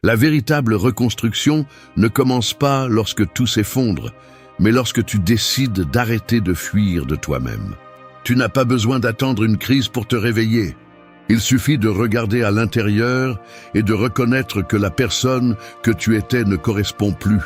La véritable reconstruction ne commence pas lorsque tout s'effondre, mais lorsque tu décides d'arrêter de fuir de toi-même. Tu n'as pas besoin d'attendre une crise pour te réveiller. Il suffit de regarder à l'intérieur et de reconnaître que la personne que tu étais ne correspond plus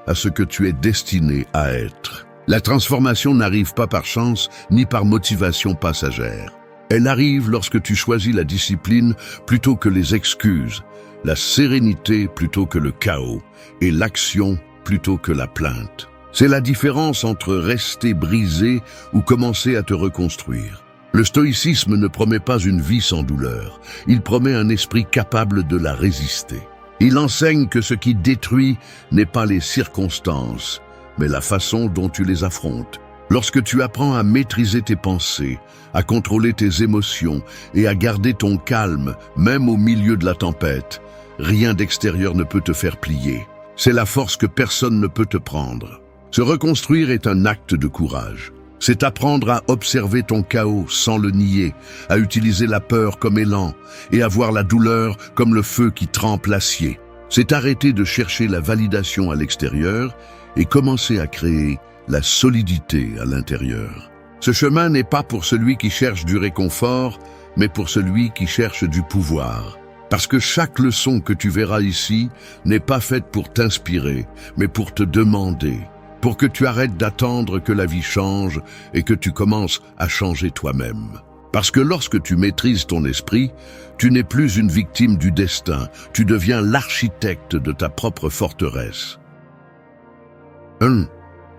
à ce que tu es destiné à être. La transformation n'arrive pas par chance ni par motivation passagère. Elle arrive lorsque tu choisis la discipline plutôt que les excuses, la sérénité plutôt que le chaos et l'action plutôt que la plainte. C'est la différence entre rester brisé ou commencer à te reconstruire. Le stoïcisme ne promet pas une vie sans douleur, il promet un esprit capable de la résister. Il enseigne que ce qui détruit n'est pas les circonstances, mais la façon dont tu les affrontes. Lorsque tu apprends à maîtriser tes pensées, à contrôler tes émotions et à garder ton calme, même au milieu de la tempête, rien d'extérieur ne peut te faire plier. C'est la force que personne ne peut te prendre. Se reconstruire est un acte de courage. C'est apprendre à observer ton chaos sans le nier, à utiliser la peur comme élan et à voir la douleur comme le feu qui trempe l'acier. C'est arrêter de chercher la validation à l'extérieur et commencer à créer la solidité à l'intérieur. Ce chemin n'est pas pour celui qui cherche du réconfort, mais pour celui qui cherche du pouvoir. Parce que chaque leçon que tu verras ici n'est pas faite pour t'inspirer, mais pour te demander, pour que tu arrêtes d'attendre que la vie change et que tu commences à changer toi-même. Parce que lorsque tu maîtrises ton esprit, tu n'es plus une victime du destin, tu deviens l'architecte de ta propre forteresse. 1.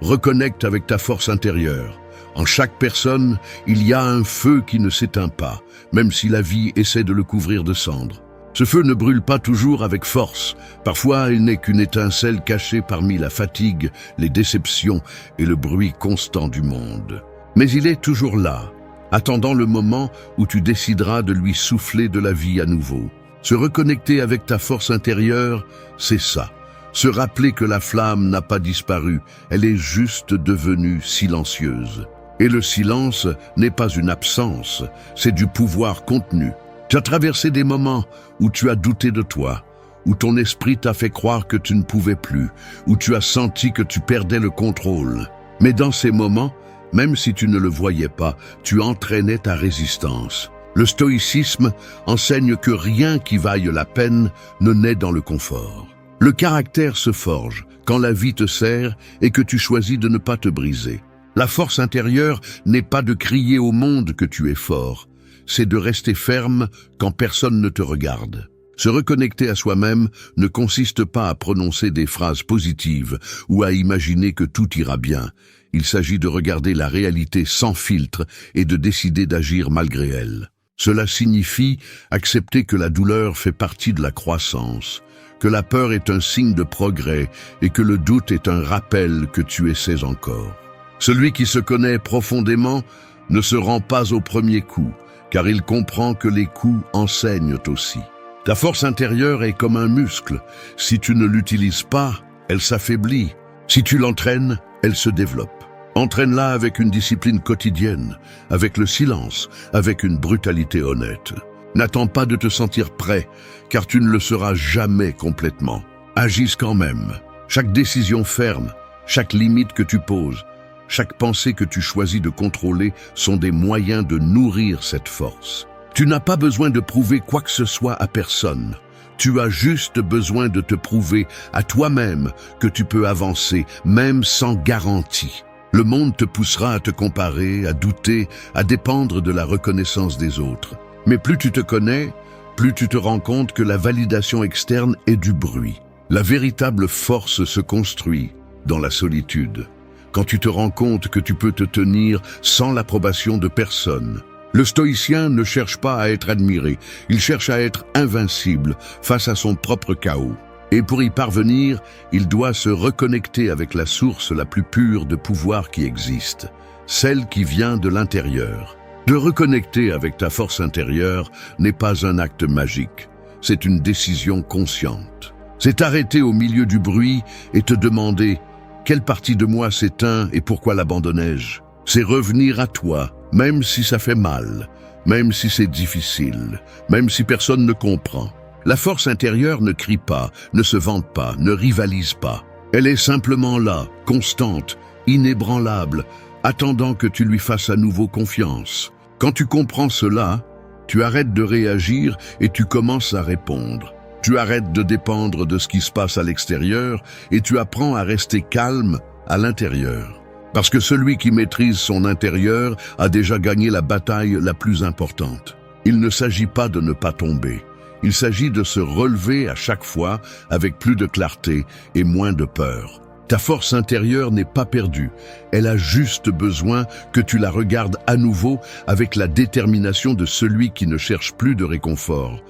Reconnecte avec ta force intérieure. En chaque personne, il y a un feu qui ne s'éteint pas, même si la vie essaie de le couvrir de cendres. Ce feu ne brûle pas toujours avec force. Parfois, il n'est qu'une étincelle cachée parmi la fatigue, les déceptions et le bruit constant du monde. Mais il est toujours là, attendant le moment où tu décideras de lui souffler de la vie à nouveau. Se reconnecter avec ta force intérieure, c'est ça. Se rappeler que la flamme n'a pas disparu, elle est juste devenue silencieuse. Et le silence n'est pas une absence, c'est du pouvoir contenu. Tu as traversé des moments où tu as douté de toi, où ton esprit t'a fait croire que tu ne pouvais plus, où tu as senti que tu perdais le contrôle. Mais dans ces moments, même si tu ne le voyais pas, tu entraînais ta résistance. Le stoïcisme enseigne que rien qui vaille la peine ne naît dans le confort. Le caractère se forge quand la vie te serre et que tu choisis de ne pas te briser. La force intérieure n'est pas de crier au monde que tu es fort, c'est de rester ferme quand personne ne te regarde. Se reconnecter à soi-même ne consiste pas à prononcer des phrases positives ou à imaginer que tout ira bien. Il s'agit de regarder la réalité sans filtre et de décider d'agir malgré elle. Cela signifie accepter que la douleur fait partie de la croissance, que la peur est un signe de progrès et que le doute est un rappel que tu essaies encore. Celui qui se connaît profondément ne se rend pas au premier coup, car il comprend que les coups enseignent aussi. Ta force intérieure est comme un muscle. Si tu ne l'utilises pas, elle s'affaiblit. Si tu l'entraînes, elle se développe. Entraîne-la avec une discipline quotidienne, avec le silence, avec une brutalité honnête. N'attends pas de te sentir prêt, car tu ne le seras jamais complètement. Agisse quand même. Chaque décision ferme, chaque limite que tu poses, chaque pensée que tu choisis de contrôler sont des moyens de nourrir cette force. Tu n'as pas besoin de prouver quoi que ce soit à personne. Tu as juste besoin de te prouver à toi-même que tu peux avancer, même sans garantie. Le monde te poussera à te comparer, à douter, à dépendre de la reconnaissance des autres. Mais plus tu te connais, plus tu te rends compte que la validation externe est du bruit. La véritable force se construit dans la solitude. Quand tu te rends compte que tu peux te tenir sans l'approbation de personne. Le stoïcien ne cherche pas à être admiré, il cherche à être invincible face à son propre chaos. Et pour y parvenir, il doit se reconnecter avec la source la plus pure de pouvoir qui existe, celle qui vient de l'intérieur. De reconnecter avec ta force intérieure n'est pas un acte magique, c'est une décision consciente. C'est arrêter au milieu du bruit et te demander « Quelle partie de moi s'éteint et pourquoi l'abandonnais-je » C'est revenir à toi, même si ça fait mal, même si c'est difficile, même si personne ne comprend. La force intérieure ne crie pas, ne se vante pas, ne rivalise pas. Elle est simplement là, constante, inébranlable, attendant que tu lui fasses à nouveau confiance. Quand tu comprends cela, tu arrêtes de réagir et tu commences à répondre. Tu arrêtes de dépendre de ce qui se passe à l'extérieur et tu apprends à rester calme à l'intérieur. Parce que celui qui maîtrise son intérieur a déjà gagné la bataille la plus importante. Il ne s'agit pas de ne pas tomber. Il s'agit de se relever à chaque fois avec plus de clarté et moins de peur. Ta force intérieure n'est pas perdue. Elle a juste besoin que tu la regardes à nouveau avec la détermination de celui qui ne cherche plus de réconfort,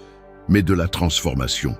mais de la transformation.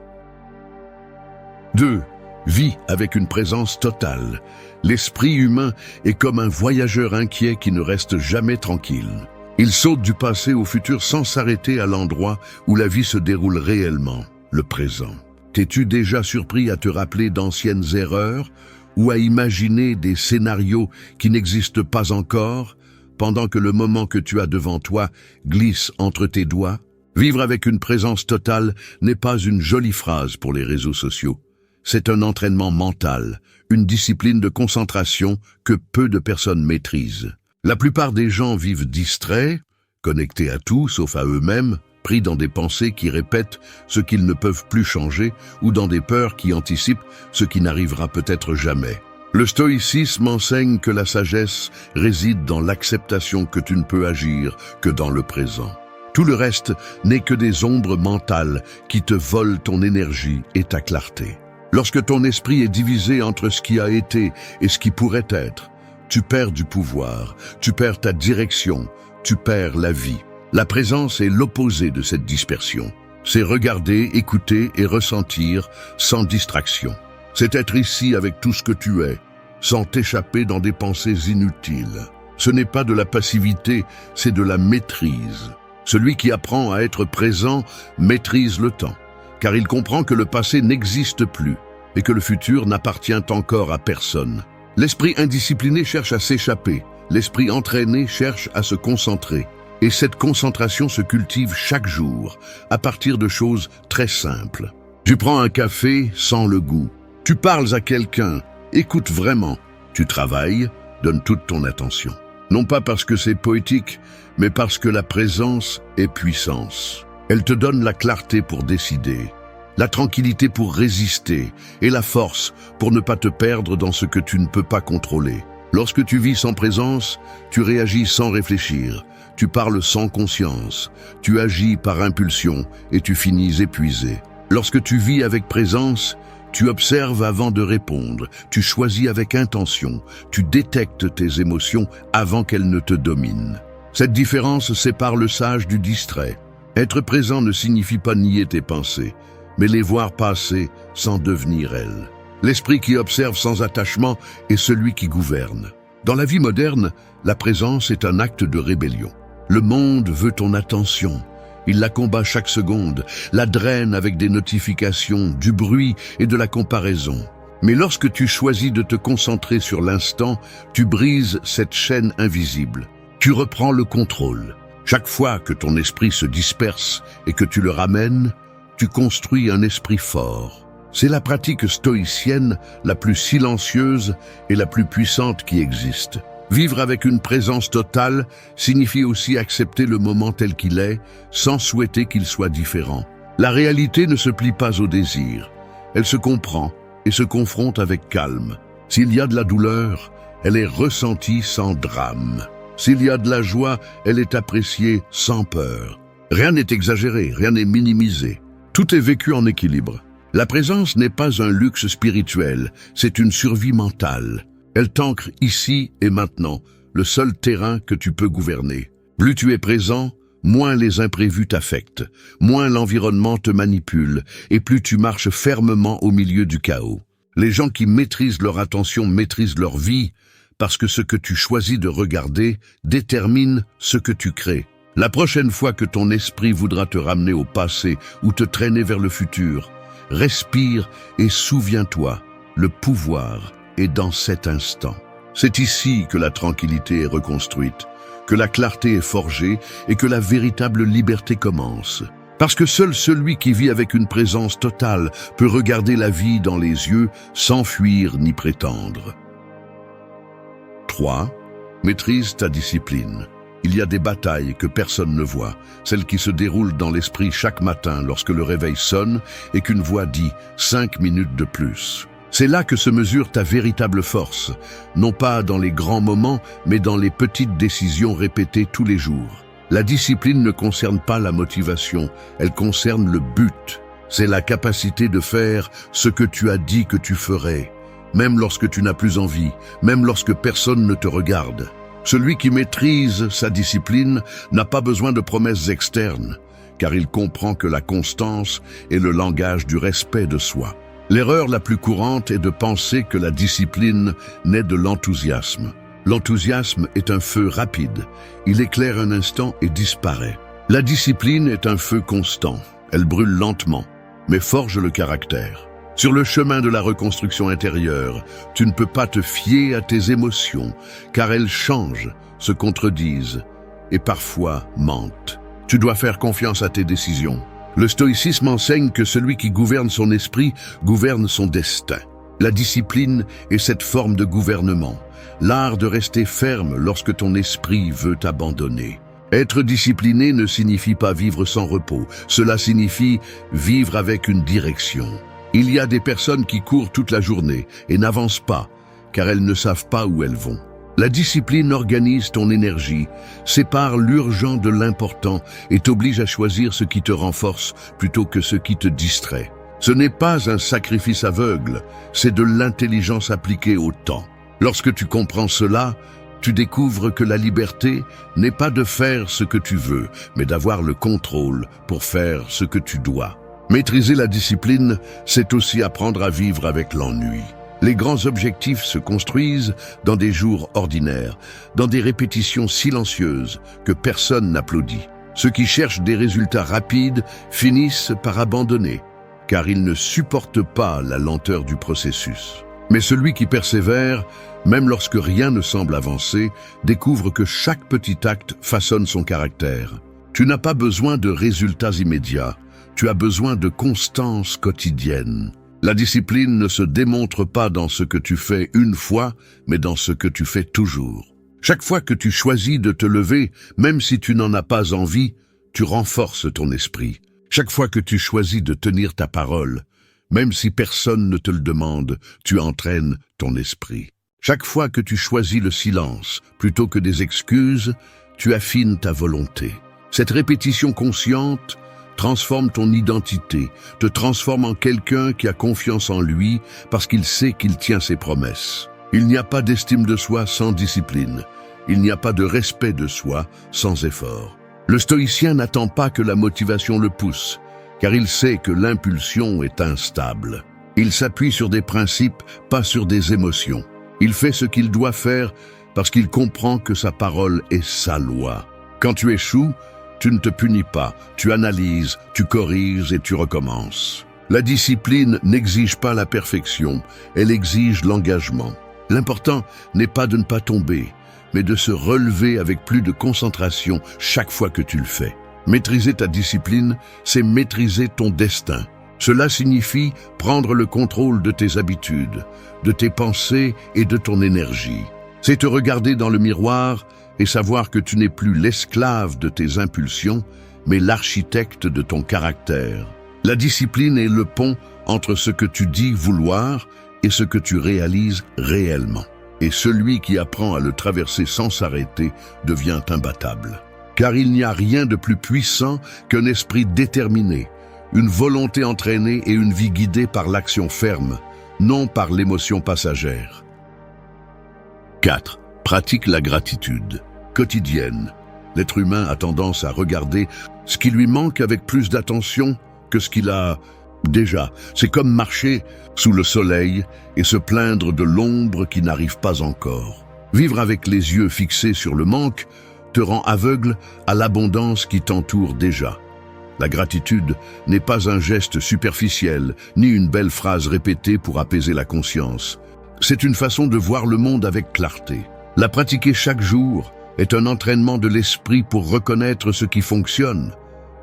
2. Vis avec une présence totale. L'esprit humain est comme un voyageur inquiet qui ne reste jamais tranquille. Il saute du passé au futur sans s'arrêter à l'endroit où la vie se déroule réellement, le présent. T'es-tu déjà surpris à te rappeler d'anciennes erreurs ou à imaginer des scénarios qui n'existent pas encore pendant que le moment que tu as devant toi glisse entre tes doigts? Vivre avec une présence totale n'est pas une jolie phrase pour les réseaux sociaux. C'est un entraînement mental, une discipline de concentration que peu de personnes maîtrisent. La plupart des gens vivent distraits, connectés à tout sauf à eux-mêmes, pris dans des pensées qui répètent ce qu'ils ne peuvent plus changer ou dans des peurs qui anticipent ce qui n'arrivera peut-être jamais. Le stoïcisme enseigne que la sagesse réside dans l'acceptation que tu ne peux agir que dans le présent. Tout le reste n'est que des ombres mentales qui te volent ton énergie et ta clarté. Lorsque ton esprit est divisé entre ce qui a été et ce qui pourrait être, tu perds du pouvoir, tu perds ta direction, tu perds la vie. La présence est l'opposé de cette dispersion. C'est regarder, écouter et ressentir sans distraction. C'est être ici avec tout ce que tu es, sans t'échapper dans des pensées inutiles. Ce n'est pas de la passivité, c'est de la maîtrise. Celui qui apprend à être présent maîtrise le temps, car il comprend que le passé n'existe plus et que le futur n'appartient encore à personne. L'esprit indiscipliné cherche à s'échapper, l'esprit entraîné cherche à se concentrer. Et cette concentration se cultive chaque jour, à partir de choses très simples. Tu prends un café sans le goût. Tu parles à quelqu'un, écoute vraiment. Tu travailles, donne toute ton attention. Non pas parce que c'est poétique, mais parce que la présence est puissance. Elle te donne la clarté pour décider, la tranquillité pour résister et la force pour ne pas te perdre dans ce que tu ne peux pas contrôler. Lorsque tu vis sans présence, tu réagis sans réfléchir. Tu parles sans conscience, tu agis par impulsion et tu finis épuisé. Lorsque tu vis avec présence, tu observes avant de répondre, tu choisis avec intention, tu détectes tes émotions avant qu'elles ne te dominent. Cette différence sépare le sage du distrait. Être présent ne signifie pas nier tes pensées, mais les voir passer sans devenir elles. L'esprit qui observe sans attachement est celui qui gouverne. Dans la vie moderne, la présence est un acte de rébellion. Le monde veut ton attention. Il la combat chaque seconde, la draine avec des notifications, du bruit et de la comparaison. Mais lorsque tu choisis de te concentrer sur l'instant, tu brises cette chaîne invisible. Tu reprends le contrôle. Chaque fois que ton esprit se disperse et que tu le ramènes, tu construis un esprit fort. C'est la pratique stoïcienne la plus silencieuse et la plus puissante qui existe. Vivre avec une présence totale signifie aussi accepter le moment tel qu'il est, sans souhaiter qu'il soit différent. La réalité ne se plie pas au désir. Elle se comprend et se confronte avec calme. S'il y a de la douleur, elle est ressentie sans drame. S'il y a de la joie, elle est appréciée sans peur. Rien n'est exagéré, rien n'est minimisé. Tout est vécu en équilibre. La présence n'est pas un luxe spirituel, c'est une survie mentale. Elle t'ancre ici et maintenant, le seul terrain que tu peux gouverner. Plus tu es présent, moins les imprévus t'affectent, moins l'environnement te manipule, et plus tu marches fermement au milieu du chaos. Les gens qui maîtrisent leur attention maîtrisent leur vie, parce que ce que tu choisis de regarder détermine ce que tu crées. La prochaine fois que ton esprit voudra te ramener au passé ou te traîner vers le futur, respire et souviens-toi, le pouvoir est dans cet instant. C'est ici que la tranquillité est reconstruite, que la clarté est forgée et que la véritable liberté commence. Parce que seul celui qui vit avec une présence totale peut regarder la vie dans les yeux sans fuir ni prétendre. 3. Maîtrise ta discipline. Il y a des batailles que personne ne voit, celles qui se déroulent dans l'esprit chaque matin lorsque le réveil sonne et qu'une voix dit « 5 minutes de plus ». C'est là que se mesure ta véritable force, non pas dans les grands moments, mais dans les petites décisions répétées tous les jours. La discipline ne concerne pas la motivation, elle concerne le but. C'est la capacité de faire ce que tu as dit que tu ferais, même lorsque tu n'as plus envie, même lorsque personne ne te regarde. Celui qui maîtrise sa discipline n'a pas besoin de promesses externes, car il comprend que la constance est le langage du respect de soi. L'erreur la plus courante est de penser que la discipline naît de l'enthousiasme. L'enthousiasme est un feu rapide. Il éclaire un instant et disparaît. La discipline est un feu constant. Elle brûle lentement, mais forge le caractère. Sur le chemin de la reconstruction intérieure, tu ne peux pas te fier à tes émotions, car elles changent, se contredisent et parfois mentent. Tu dois faire confiance à tes décisions. Le stoïcisme enseigne que celui qui gouverne son esprit gouverne son destin. La discipline est cette forme de gouvernement, l'art de rester ferme lorsque ton esprit veut t'abandonner. Être discipliné ne signifie pas vivre sans repos, cela signifie vivre avec une direction. Il y a des personnes qui courent toute la journée et n'avancent pas, car elles ne savent pas où elles vont. La discipline organise ton énergie, sépare l'urgent de l'important et t'oblige à choisir ce qui te renforce plutôt que ce qui te distrait. Ce n'est pas un sacrifice aveugle, c'est de l'intelligence appliquée au temps. Lorsque tu comprends cela, tu découvres que la liberté n'est pas de faire ce que tu veux, mais d'avoir le contrôle pour faire ce que tu dois. Maîtriser la discipline, c'est aussi apprendre à vivre avec l'ennui. Les grands objectifs se construisent dans des jours ordinaires, dans des répétitions silencieuses que personne n'applaudit. Ceux qui cherchent des résultats rapides finissent par abandonner, car ils ne supportent pas la lenteur du processus. Mais celui qui persévère, même lorsque rien ne semble avancer, découvre que chaque petit acte façonne son caractère. Tu n'as pas besoin de résultats immédiats, tu as besoin de constance quotidienne. La discipline ne se démontre pas dans ce que tu fais une fois, mais dans ce que tu fais toujours. Chaque fois que tu choisis de te lever, même si tu n'en as pas envie, tu renforces ton esprit. Chaque fois que tu choisis de tenir ta parole, même si personne ne te le demande, tu entraînes ton esprit. Chaque fois que tu choisis le silence, plutôt que des excuses, tu affines ta volonté. Cette répétition consciente transforme ton identité, te transforme en quelqu'un qui a confiance en lui parce qu'il sait qu'il tient ses promesses. Il n'y a pas d'estime de soi sans discipline. Il n'y a pas de respect de soi sans effort. Le stoïcien n'attend pas que la motivation le pousse, car il sait que l'impulsion est instable. Il s'appuie sur des principes, pas sur des émotions. Il fait ce qu'il doit faire parce qu'il comprend que sa parole est sa loi. Quand tu échoues, tu ne te punis pas, tu analyses, tu corriges et tu recommences. La discipline n'exige pas la perfection, elle exige l'engagement. L'important n'est pas de ne pas tomber, mais de se relever avec plus de concentration chaque fois que tu le fais. Maîtriser ta discipline, c'est maîtriser ton destin. Cela signifie prendre le contrôle de tes habitudes, de tes pensées et de ton énergie. C'est te regarder dans le miroir et savoir que tu n'es plus l'esclave de tes impulsions, mais l'architecte de ton caractère. La discipline est le pont entre ce que tu dis vouloir et ce que tu réalises réellement. Et celui qui apprend à le traverser sans s'arrêter devient imbattable. Car il n'y a rien de plus puissant qu'un esprit déterminé, une volonté entraînée et une vie guidée par l'action ferme, non par l'émotion passagère. 4. Pratique la gratitude. Quotidienne. L'être humain a tendance à regarder ce qui lui manque avec plus d'attention que ce qu'il a déjà. C'est comme marcher sous le soleil et se plaindre de l'ombre qui n'arrive pas encore. Vivre avec les yeux fixés sur le manque te rend aveugle à l'abondance qui t'entoure déjà. La gratitude n'est pas un geste superficiel, ni une belle phrase répétée pour apaiser la conscience. C'est une façon de voir le monde avec clarté. La pratiquer chaque jour est un entraînement de l'esprit pour reconnaître ce qui fonctionne,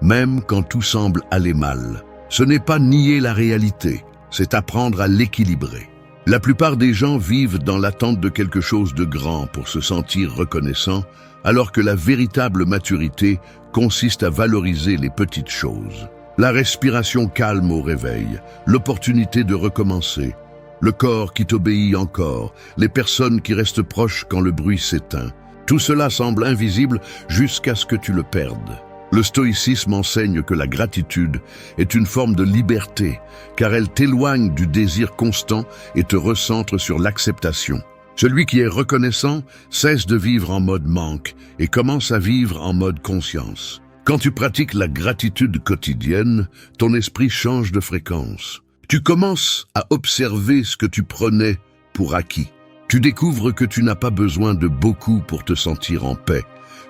même quand tout semble aller mal. Ce n'est pas nier la réalité, c'est apprendre à l'équilibrer. La plupart des gens vivent dans l'attente de quelque chose de grand pour se sentir reconnaissant, alors que la véritable maturité consiste à valoriser les petites choses. La respiration calme au réveil, l'opportunité de recommencer, le corps qui t'obéit encore, les personnes qui restent proches quand le bruit s'éteint. Tout cela semble invisible jusqu'à ce que tu le perdes. Le stoïcisme enseigne que la gratitude est une forme de liberté, car elle t'éloigne du désir constant et te recentre sur l'acceptation. Celui qui est reconnaissant cesse de vivre en mode manque et commence à vivre en mode conscience. Quand tu pratiques la gratitude quotidienne, ton esprit change de fréquence. Tu commences à observer ce que tu prenais pour acquis. Tu découvres que tu n'as pas besoin de beaucoup pour te sentir en paix,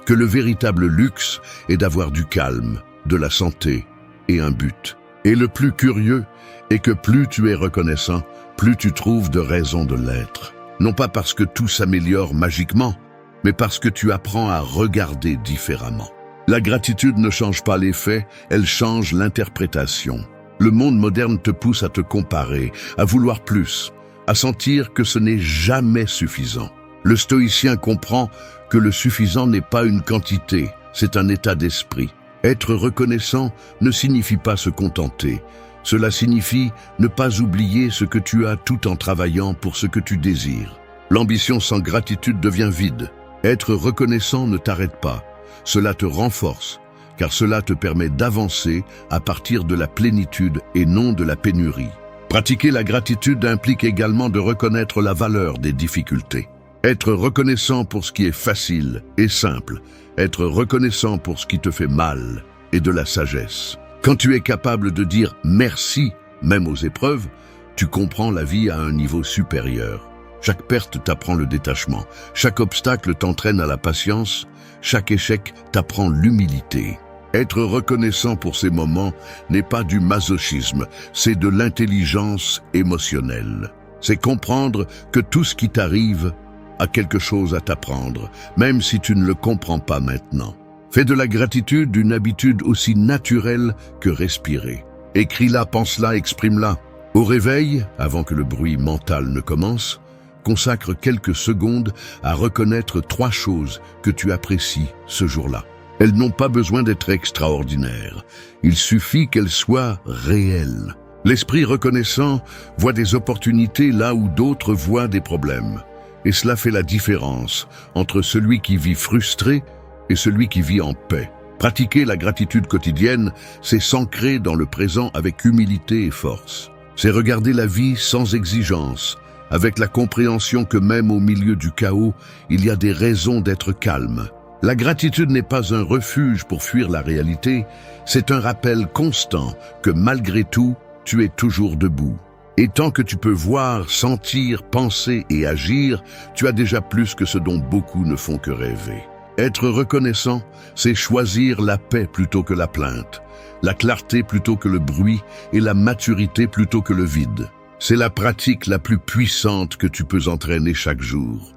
que le véritable luxe est d'avoir du calme, de la santé et un but. Et le plus curieux est que plus tu es reconnaissant, plus tu trouves de raisons de l'être. Non pas parce que tout s'améliore magiquement, mais parce que tu apprends à regarder différemment. La gratitude ne change pas les faits, elle change l'interprétation. Le monde moderne te pousse à te comparer, à vouloir plus, à sentir que ce n'est jamais suffisant. Le stoïcien comprend que le suffisant n'est pas une quantité, c'est un état d'esprit. Être reconnaissant ne signifie pas se contenter. Cela signifie ne pas oublier ce que tu as tout en travaillant pour ce que tu désires. L'ambition sans gratitude devient vide. Être reconnaissant ne t'arrête pas. Cela te renforce, car cela te permet d'avancer à partir de la plénitude et non de la pénurie. Pratiquer la gratitude implique également de reconnaître la valeur des difficultés. Être reconnaissant pour ce qui est facile et simple, être reconnaissant pour ce qui te fait mal et de la sagesse. Quand tu es capable de dire merci, même aux épreuves, tu comprends la vie à un niveau supérieur. Chaque perte t'apprend le détachement, chaque obstacle t'entraîne à la patience, chaque échec t'apprend l'humilité. Être reconnaissant pour ces moments n'est pas du masochisme, c'est de l'intelligence émotionnelle. C'est comprendre que tout ce qui t'arrive a quelque chose à t'apprendre, même si tu ne le comprends pas maintenant. Fais de la gratitude une habitude aussi naturelle que respirer. Écris-la, pense-la, exprime-la. Au réveil, avant que le bruit mental ne commence, consacre quelques secondes à reconnaître 3 choses que tu apprécies ce jour-là. Elles n'ont pas besoin d'être extraordinaires. Il suffit qu'elles soient réelles. L'esprit reconnaissant voit des opportunités là où d'autres voient des problèmes. Et cela fait la différence entre celui qui vit frustré et celui qui vit en paix. Pratiquer la gratitude quotidienne, c'est s'ancrer dans le présent avec humilité et force. C'est regarder la vie sans exigence, avec la compréhension que même au milieu du chaos, il y a des raisons d'être calme. La gratitude n'est pas un refuge pour fuir la réalité, c'est un rappel constant que malgré tout, tu es toujours debout. Et tant que tu peux voir, sentir, penser et agir, tu as déjà plus que ce dont beaucoup ne font que rêver. Être reconnaissant, c'est choisir la paix plutôt que la plainte, la clarté plutôt que le bruit et la maturité plutôt que le vide. C'est la pratique la plus puissante que tu peux entraîner chaque jour.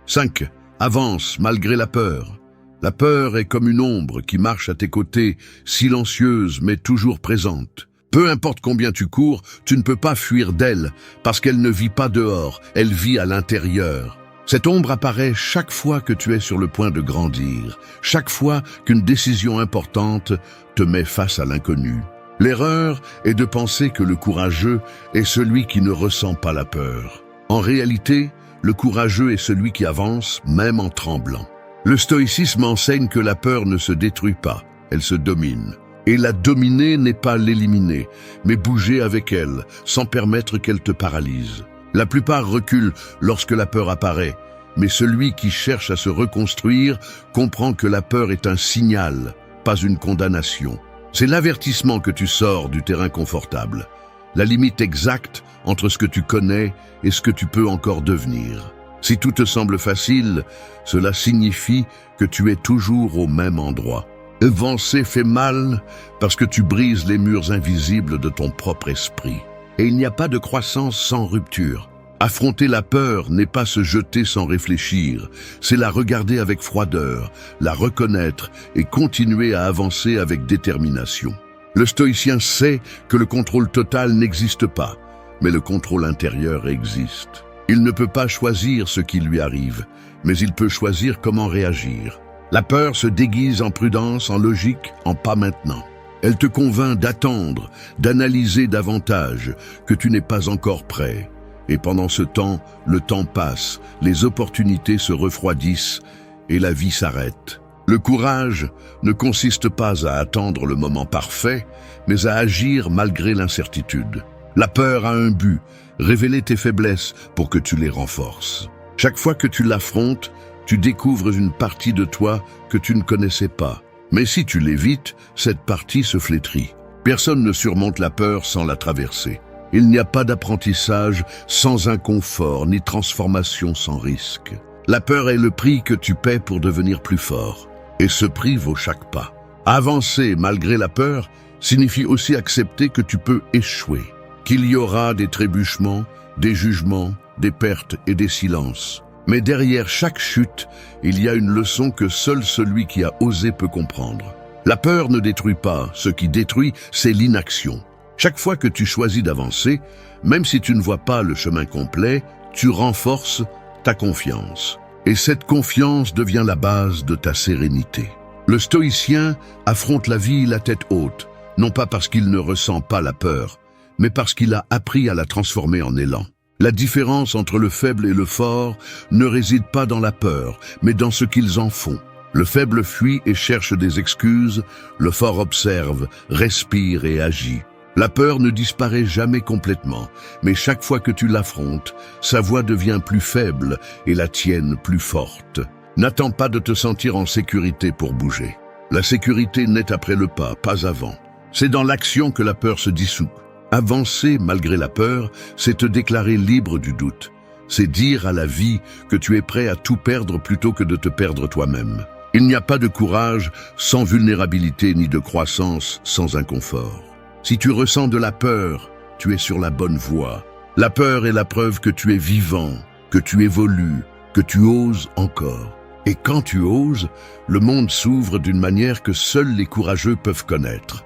5. Avance malgré la peur. La peur est comme une ombre qui marche à tes côtés, silencieuse mais toujours présente. Peu importe combien tu cours, tu ne peux pas fuir d'elle, parce qu'elle ne vit pas dehors, elle vit à l'intérieur. Cette ombre apparaît chaque fois que tu es sur le point de grandir, chaque fois qu'une décision importante te met face à l'inconnu. L'erreur est de penser que le courageux est celui qui ne ressent pas la peur. En réalité, le courageux est celui qui avance, même en tremblant. Le stoïcisme enseigne que la peur ne se détruit pas, elle se domine. Et la dominer n'est pas l'éliminer, mais bouger avec elle, sans permettre qu'elle te paralyse. La plupart reculent lorsque la peur apparaît, mais celui qui cherche à se reconstruire comprend que la peur est un signal, pas une condamnation. C'est l'avertissement que tu sors du terrain confortable, la limite exacte entre ce que tu connais et ce que tu peux encore devenir. Si tout te semble facile, cela signifie que tu es toujours au même endroit. Avancer fait mal parce que tu brises les murs invisibles de ton propre esprit. Et il n'y a pas de croissance sans rupture. Affronter la peur n'est pas se jeter sans réfléchir, c'est la regarder avec froideur, la reconnaître et continuer à avancer avec détermination. Le stoïcien sait que le contrôle total n'existe pas, mais le contrôle intérieur existe. Il ne peut pas choisir ce qui lui arrive, mais il peut choisir comment réagir. La peur se déguise en prudence, en logique, en pas maintenant. Elle te convainc d'attendre, d'analyser davantage, que tu n'es pas encore prêt. Et pendant ce temps, le temps passe, les opportunités se refroidissent et la vie s'arrête. Le courage ne consiste pas à attendre le moment parfait, mais à agir malgré l'incertitude. La peur a un but, révéler tes faiblesses pour que tu les renforces. Chaque fois que tu l'affrontes, tu découvres une partie de toi que tu ne connaissais pas. Mais si tu l'évites, cette partie se flétrit. Personne ne surmonte la peur sans la traverser. Il n'y a pas d'apprentissage sans inconfort, ni transformation sans risque. La peur est le prix que tu paies pour devenir plus fort. Et ce prix vaut chaque pas. Avancer malgré la peur signifie aussi accepter que tu peux échouer, qu'il y aura des trébuchements, des jugements, des pertes et des silences. Mais derrière chaque chute, il y a une leçon que seul celui qui a osé peut comprendre. La peur ne détruit pas, ce qui détruit, c'est l'inaction. Chaque fois que tu choisis d'avancer, même si tu ne vois pas le chemin complet, tu renforces ta confiance. Et cette confiance devient la base de ta sérénité. Le stoïcien affronte la vie la tête haute, non pas parce qu'il ne ressent pas la peur, mais parce qu'il a appris à la transformer en élan. La différence entre le faible et le fort ne réside pas dans la peur, mais dans ce qu'ils en font. Le faible fuit et cherche des excuses, le fort observe, respire et agit. La peur ne disparaît jamais complètement, mais chaque fois que tu l'affrontes, sa voix devient plus faible et la tienne plus forte. N'attends pas de te sentir en sécurité pour bouger. La sécurité naît après le pas, pas avant. C'est dans l'action que la peur se dissout. Avancer malgré la peur, c'est te déclarer libre du doute. C'est dire à la vie que tu es prêt à tout perdre plutôt que de te perdre toi-même. Il n'y a pas de courage sans vulnérabilité ni de croissance sans inconfort. Si tu ressens de la peur, tu es sur la bonne voie. La peur est la preuve que tu es vivant, que tu évolues, que tu oses encore. Et quand tu oses, le monde s'ouvre d'une manière que seuls les courageux peuvent connaître.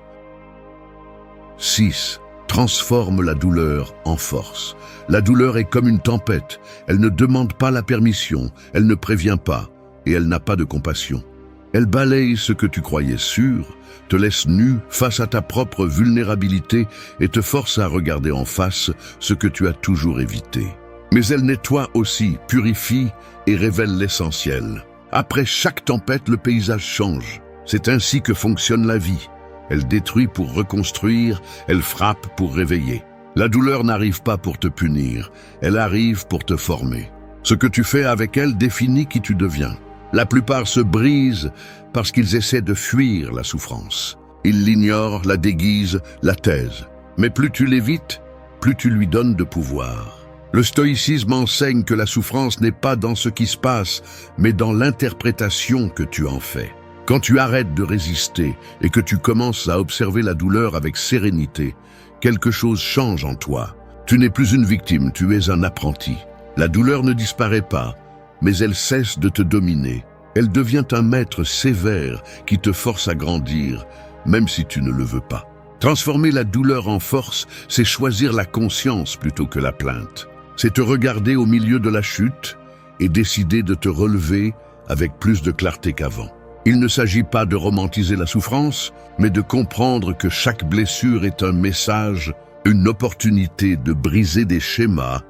6. Transforme la douleur en force. La douleur est comme une tempête. Elle ne demande pas la permission, elle ne prévient pas, et elle n'a pas de compassion. Elle balaye ce que tu croyais sûr, te laisse nu face à ta propre vulnérabilité et te force à regarder en face ce que tu as toujours évité. Mais elle nettoie aussi, purifie et révèle l'essentiel. Après chaque tempête, le paysage change. C'est ainsi que fonctionne la vie. Elle détruit pour reconstruire, elle frappe pour réveiller. La douleur n'arrive pas pour te punir, elle arrive pour te former. Ce que tu fais avec elle définit qui tu deviens. La plupart se brisent parce qu'ils essaient de fuir la souffrance. Ils l'ignorent, la déguisent, la taisent. Mais plus tu l'évites, plus tu lui donnes de pouvoir. Le stoïcisme enseigne que la souffrance n'est pas dans ce qui se passe, mais dans l'interprétation que tu en fais. Quand tu arrêtes de résister et que tu commences à observer la douleur avec sérénité, quelque chose change en toi. Tu n'es plus une victime, tu es un apprenti. La douleur ne disparaît pas, mais elle cesse de te dominer. Elle devient un maître sévère qui te force à grandir, même si tu ne le veux pas. Transformer la douleur en force, c'est choisir la conscience plutôt que la plainte. C'est te regarder au milieu de la chute et décider de te relever avec plus de clarté qu'avant. Il ne s'agit pas de romantiser la souffrance, mais de comprendre que chaque blessure est un message, une opportunité de briser des schémas,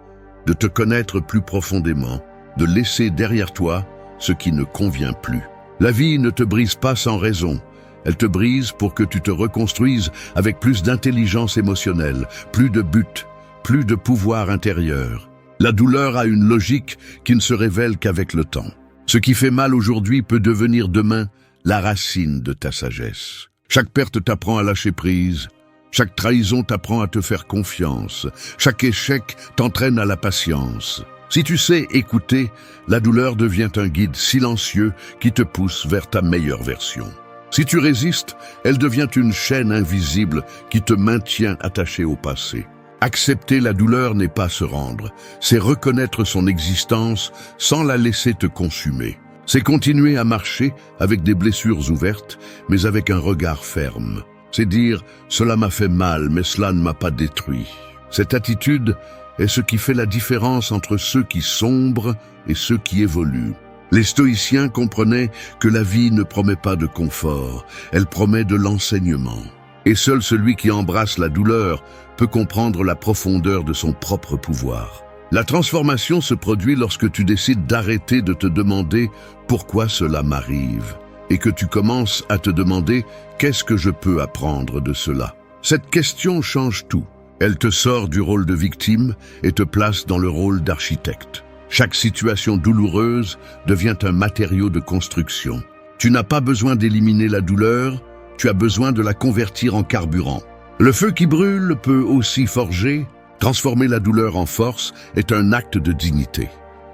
de te connaître plus profondément, de laisser derrière toi ce qui ne convient plus. La vie ne te brise pas sans raison. Elle te brise pour que tu te reconstruises avec plus d'intelligence émotionnelle, plus de but, plus de pouvoir intérieur. La douleur a une logique qui ne se révèle qu'avec le temps. Ce qui fait mal aujourd'hui peut devenir demain la racine de ta sagesse. Chaque perte t'apprend à lâcher prise, chaque trahison t'apprend à te faire confiance, chaque échec t'entraîne à la patience. Si tu sais écouter, la douleur devient un guide silencieux qui te pousse vers ta meilleure version. Si tu résistes, elle devient une chaîne invisible qui te maintient attaché au passé. Accepter la douleur n'est pas se rendre, c'est reconnaître son existence sans la laisser te consumer. C'est continuer à marcher avec des blessures ouvertes, mais avec un regard ferme. C'est dire « cela m'a fait mal, mais cela ne m'a pas détruit ». Cette attitude est ce qui fait la différence entre ceux qui sombrent et ceux qui évoluent. Les stoïciens comprenaient que la vie ne promet pas de confort, elle promet de l'enseignement. Et seul celui qui embrasse la douleur peut comprendre la profondeur de son propre pouvoir. La transformation se produit lorsque tu décides d'arrêter de te demander pourquoi cela m'arrive et que tu commences à te demander qu'est-ce que je peux apprendre de cela. Cette question change tout. Elle te sort du rôle de victime et te place dans le rôle d'architecte. Chaque situation douloureuse devient un matériau de construction. Tu n'as pas besoin d'éliminer la douleur, tu as besoin de la convertir en carburant. Le feu qui brûle peut aussi forger. Transformer la douleur en force est un acte de dignité.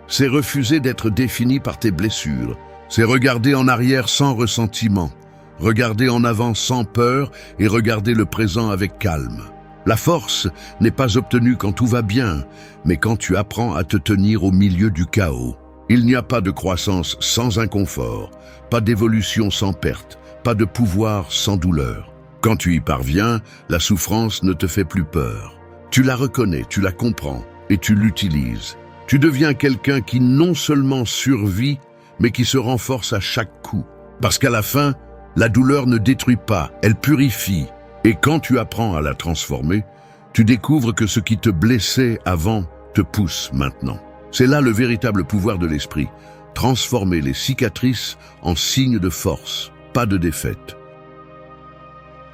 C'est refuser d'être défini par tes blessures. C'est regarder en arrière sans ressentiment, regarder en avant sans peur et regarder le présent avec calme. La force n'est pas obtenue quand tout va bien, mais quand tu apprends à te tenir au milieu du chaos. Il n'y a pas de croissance sans inconfort, pas d'évolution sans perte, pas de pouvoir sans douleur. Quand tu y parviens, la souffrance ne te fait plus peur. Tu la reconnais, tu la comprends et tu l'utilises. Tu deviens quelqu'un qui non seulement survit, mais qui se renforce à chaque coup. Parce qu'à la fin, la douleur ne détruit pas, elle purifie. Et quand tu apprends à la transformer, tu découvres que ce qui te blessait avant te pousse maintenant. C'est là le véritable pouvoir de l'esprit. Transformer les cicatrices en signes de force, pas de défaite.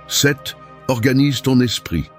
7. Organise ton esprit.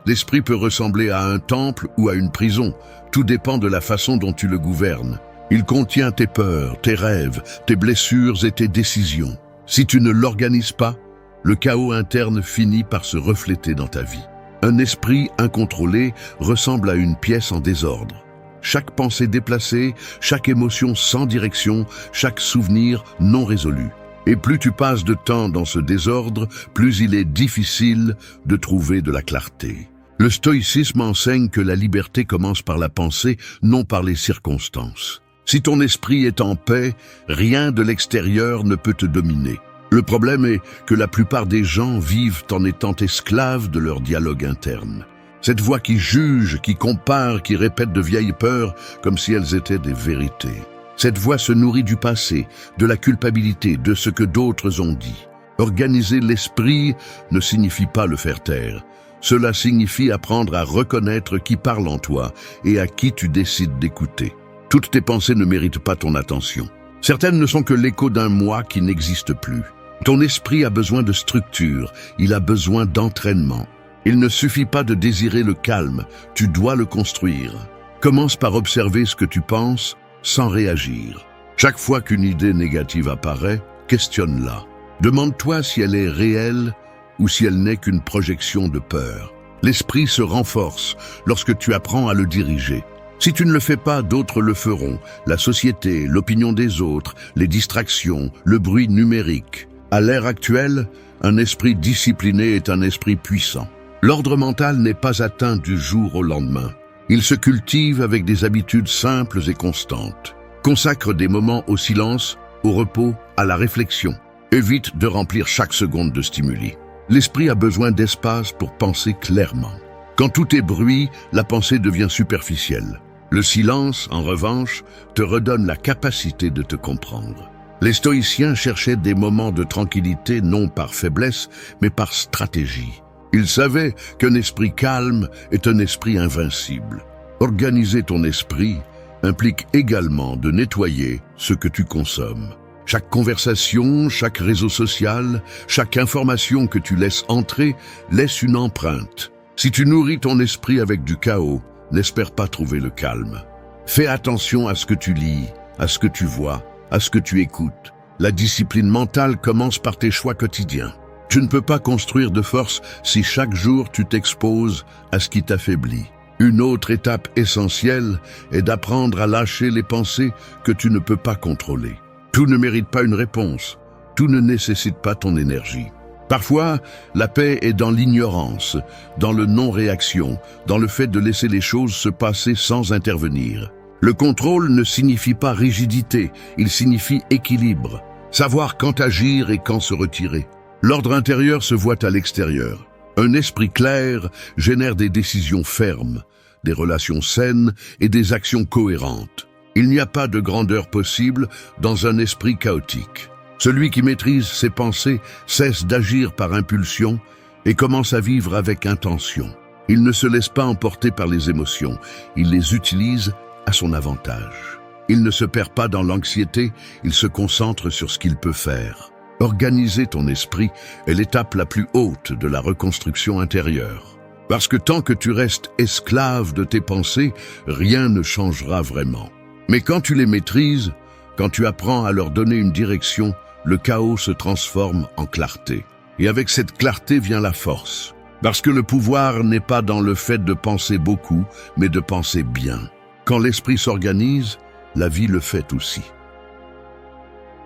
L'esprit peut ressembler à un temple ou à une prison. Tout dépend de la façon dont tu le gouvernes. Il contient tes peurs, tes rêves, tes blessures et tes décisions. Si tu ne l'organises pas, le chaos interne finit par se refléter dans ta vie. Un esprit incontrôlé ressemble à une pièce en désordre. Chaque pensée déplacée, chaque émotion sans direction, chaque souvenir non résolu. Et plus tu passes de temps dans ce désordre, plus il est difficile de trouver de la clarté. Le stoïcisme enseigne que la liberté commence par la pensée, non par les circonstances. Si ton esprit est en paix, rien de l'extérieur ne peut te dominer. Le problème est que la plupart des gens vivent en étant esclaves de leur dialogue interne. Cette voix qui juge, qui compare, qui répète de vieilles peurs comme si elles étaient des vérités. Cette voix se nourrit du passé, de la culpabilité, de ce que d'autres ont dit. Organiser l'esprit ne signifie pas le faire taire. Cela signifie apprendre à reconnaître qui parle en toi et à qui tu décides d'écouter. Toutes tes pensées ne méritent pas ton attention. Certaines ne sont que l'écho d'un moi qui n'existe plus. Ton esprit a besoin de structure, il a besoin d'entraînement. Il ne suffit pas de désirer le calme, tu dois le construire. Commence par observer ce que tu penses sans réagir. Chaque fois qu'une idée négative apparaît, questionne-la. Demande-toi si elle est réelle ou si elle n'est qu'une projection de peur. L'esprit se renforce lorsque tu apprends à le diriger. Si tu ne le fais pas, d'autres le feront. La société, l'opinion des autres, les distractions, le bruit numérique. À l'ère actuelle, un esprit discipliné est un esprit puissant. L'ordre mental n'est pas atteint du jour au lendemain. Il se cultive avec des habitudes simples et constantes. Consacre des moments au silence, au repos, à la réflexion. Évite de remplir chaque seconde de stimuli. L'esprit a besoin d'espace pour penser clairement. Quand tout est bruit, la pensée devient superficielle. Le silence, en revanche, te redonne la capacité de te comprendre. Les stoïciens cherchaient des moments de tranquillité non par faiblesse, mais par stratégie. Ils savaient qu'un esprit calme est un esprit invincible. Organiser ton esprit implique également de nettoyer ce que tu consommes. Chaque conversation, chaque réseau social, chaque information que tu laisses entrer laisse une empreinte. Si tu nourris ton esprit avec du chaos, n'espère pas trouver le calme. Fais attention à ce que tu lis, à ce que tu vois, à ce que tu écoutes. La discipline mentale commence par tes choix quotidiens. Tu ne peux pas construire de force si chaque jour tu t'exposes à ce qui t'affaiblit. Une autre étape essentielle est d'apprendre à lâcher les pensées que tu ne peux pas contrôler. Tout ne mérite pas une réponse. Tout ne nécessite pas ton énergie. Parfois, la paix est dans l'ignorance, dans le non-réaction, dans le fait de laisser les choses se passer sans intervenir. Le contrôle ne signifie pas rigidité, il signifie équilibre. Savoir quand agir et quand se retirer. L'ordre intérieur se voit à l'extérieur. Un esprit clair génère des décisions fermes, des relations saines et des actions cohérentes. Il n'y a pas de grandeur possible dans un esprit chaotique. Celui qui maîtrise ses pensées cesse d'agir par impulsion et commence à vivre avec intention. Il ne se laisse pas emporter par les émotions, il les utilise à son avantage. Il ne se perd pas dans l'anxiété, il se concentre sur ce qu'il peut faire. Organiser ton esprit est l'étape la plus haute de la reconstruction intérieure. Parce que tant que tu restes esclave de tes pensées, rien ne changera vraiment. Mais quand tu les maîtrises, quand tu apprends à leur donner une direction, le chaos se transforme en clarté. Et avec cette clarté vient la force. Parce que le pouvoir n'est pas dans le fait de penser beaucoup, mais de penser bien. Quand l'esprit s'organise, la vie le fait aussi.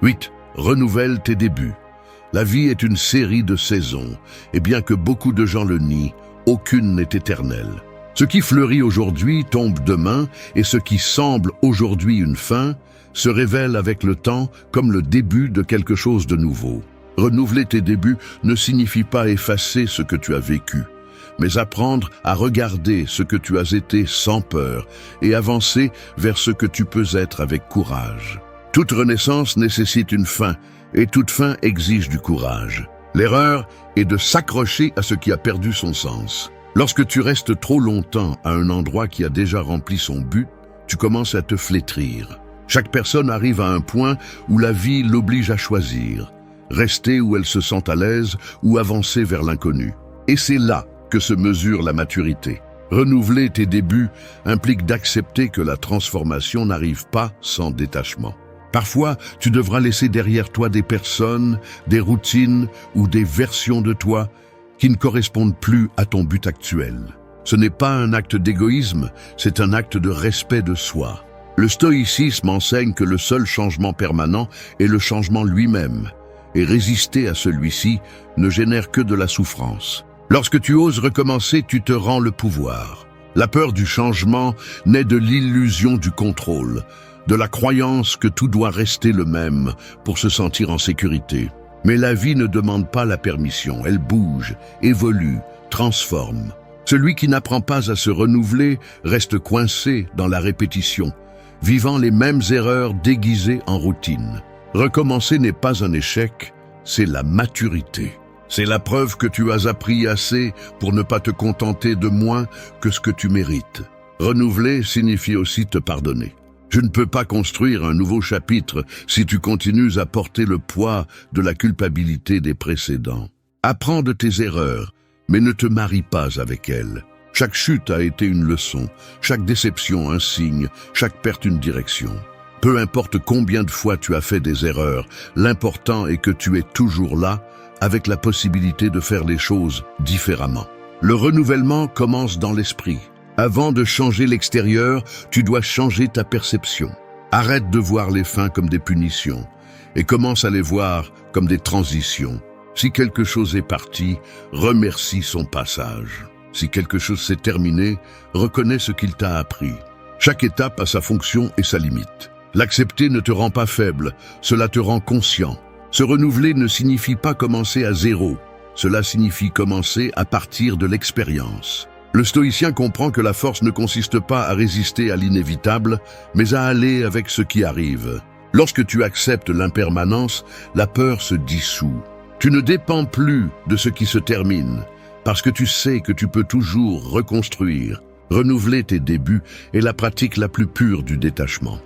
8. Renouvelle tes débuts. La vie est une série de saisons, et bien que beaucoup de gens le nient, aucune n'est éternelle. Ce qui fleurit aujourd'hui tombe demain, et ce qui semble aujourd'hui une fin se révèle avec le temps comme le début de quelque chose de nouveau. Renouveler tes débuts ne signifie pas effacer ce que tu as vécu, mais apprendre à regarder ce que tu as été sans peur et avancer vers ce que tu peux être avec courage. Toute renaissance nécessite une fin, et toute fin exige du courage. L'erreur est de s'accrocher à ce qui a perdu son sens. Lorsque tu restes trop longtemps à un endroit qui a déjà rempli son but, tu commences à te flétrir. Chaque personne arrive à un point où la vie l'oblige à choisir, rester où elle se sent à l'aise ou avancer vers l'inconnu. Et c'est là que se mesure la maturité. Renouveler tes débuts implique d'accepter que la transformation n'arrive pas sans détachement. Parfois, tu devras laisser derrière toi des personnes, des routines ou des versions de toi qui ne correspondent plus à ton but actuel. Ce n'est pas un acte d'égoïsme, c'est un acte de respect de soi. Le stoïcisme enseigne que le seul changement permanent est le changement lui-même, et résister à celui-ci ne génère que de la souffrance. Lorsque tu oses recommencer, tu te rends le pouvoir. La peur du changement naît de l'illusion du contrôle, de la croyance que tout doit rester le même pour se sentir en sécurité. Mais la vie ne demande pas la permission, elle bouge, évolue, transforme. Celui qui n'apprend pas à se renouveler reste coincé dans la répétition, vivant les mêmes erreurs déguisées en routine. Recommencer n'est pas un échec, c'est la maturité. C'est la preuve que tu as appris assez pour ne pas te contenter de moins que ce que tu mérites. Renouveler signifie aussi te pardonner. Je ne peux pas construire un nouveau chapitre si tu continues à porter le poids de la culpabilité des précédents. Apprends de tes erreurs, mais ne te marie pas avec elles. Chaque chute a été une leçon, chaque déception un signe, chaque perte une direction. Peu importe combien de fois tu as fait des erreurs, l'important est que tu es toujours là, avec la possibilité de faire les choses différemment. Le renouvellement commence dans l'esprit. Avant de changer l'extérieur, tu dois changer ta perception. Arrête de voir les fins comme des punitions et commence à les voir comme des transitions. Si quelque chose est parti, remercie son passage. Si quelque chose s'est terminé, reconnais ce qu'il t'a appris. Chaque étape a sa fonction et sa limite. L'accepter ne te rend pas faible, cela te rend conscient. Se renouveler ne signifie pas commencer à zéro, cela signifie commencer à partir de l'expérience. Le stoïcien comprend que la force ne consiste pas à résister à l'inévitable, mais à aller avec ce qui arrive. Lorsque tu acceptes l'impermanence, la peur se dissout. Tu ne dépends plus de ce qui se termine, parce que tu sais que tu peux toujours reconstruire. Renouveler tes débuts est la pratique la plus pure du détachement.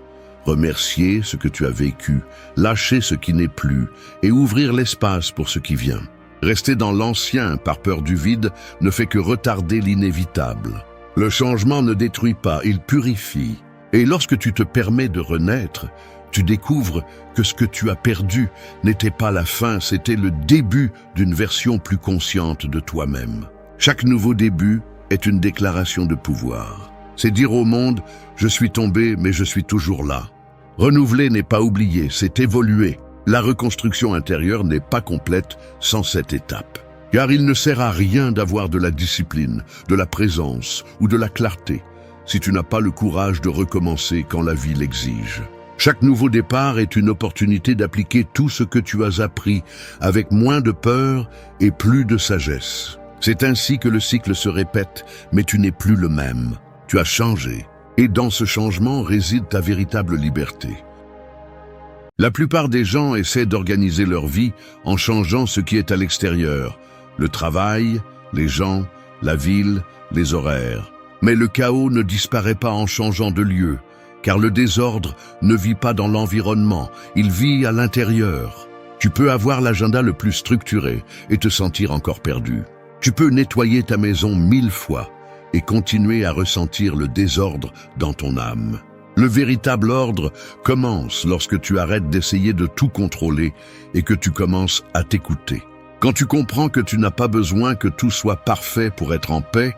Remercier ce que tu as vécu, lâcher ce qui n'est plus et ouvrir l'espace pour ce qui vient. Rester dans l'ancien par peur du vide ne fait que retarder l'inévitable. Le changement ne détruit pas, il purifie. Et lorsque tu te permets de renaître, tu découvres que ce que tu as perdu n'était pas la fin, c'était le début d'une version plus consciente de toi-même. Chaque nouveau début est une déclaration de pouvoir. C'est dire au monde « Je suis tombé, mais je suis toujours là ». Renouveler n'est pas oublier, c'est évoluer. La reconstruction intérieure n'est pas complète sans cette étape. Car il ne sert à rien d'avoir de la discipline, de la présence ou de la clarté si tu n'as pas le courage de recommencer quand la vie l'exige. Chaque nouveau départ est une opportunité d'appliquer tout ce que tu as appris avec moins de peur et plus de sagesse. C'est ainsi que le cycle se répète, mais tu n'es plus le même. Tu as changé, et dans ce changement réside ta véritable liberté. La plupart des gens essaient d'organiser leur vie en changeant ce qui est à l'extérieur, le travail, les gens, la ville, les horaires. Mais le chaos ne disparaît pas en changeant de lieu, car le désordre ne vit pas dans l'environnement, il vit à l'intérieur. Tu peux avoir l'agenda le plus structuré et te sentir encore perdu. Tu peux nettoyer ta maison 1000 fois et continuer à ressentir le désordre dans ton âme. Le véritable ordre commence lorsque tu arrêtes d'essayer de tout contrôler et que tu commences à t'écouter. Quand tu comprends que tu n'as pas besoin que tout soit parfait pour être en paix,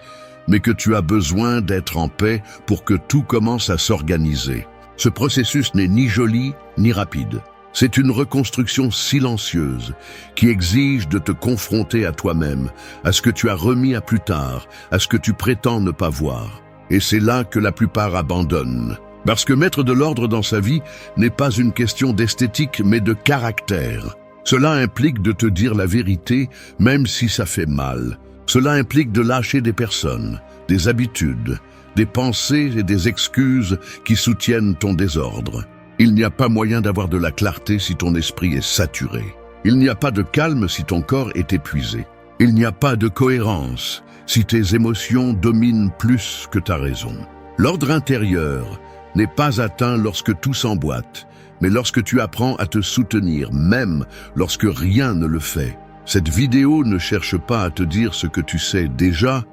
mais que tu as besoin d'être en paix pour que tout commence à s'organiser. Ce processus n'est ni joli ni rapide. C'est une reconstruction silencieuse qui exige de te confronter à toi-même, à ce que tu as remis à plus tard, à ce que tu prétends ne pas voir. Et c'est là que la plupart abandonnent. Parce que mettre de l'ordre dans sa vie n'est pas une question d'esthétique mais de caractère. Cela implique de te dire la vérité même si ça fait mal. Cela implique de lâcher des personnes, des habitudes, des pensées et des excuses qui soutiennent ton désordre. Il n'y a pas moyen d'avoir de la clarté si ton esprit est saturé. Il n'y a pas de calme si ton corps est épuisé. Il n'y a pas de cohérence si tes émotions dominent plus que ta raison. L'ordre intérieur n'est pas atteint lorsque tout s'emboîte, mais lorsque tu apprends à te soutenir, même lorsque rien ne le fait. Cette vidéo ne cherche pas à te dire ce que tu sais déjà,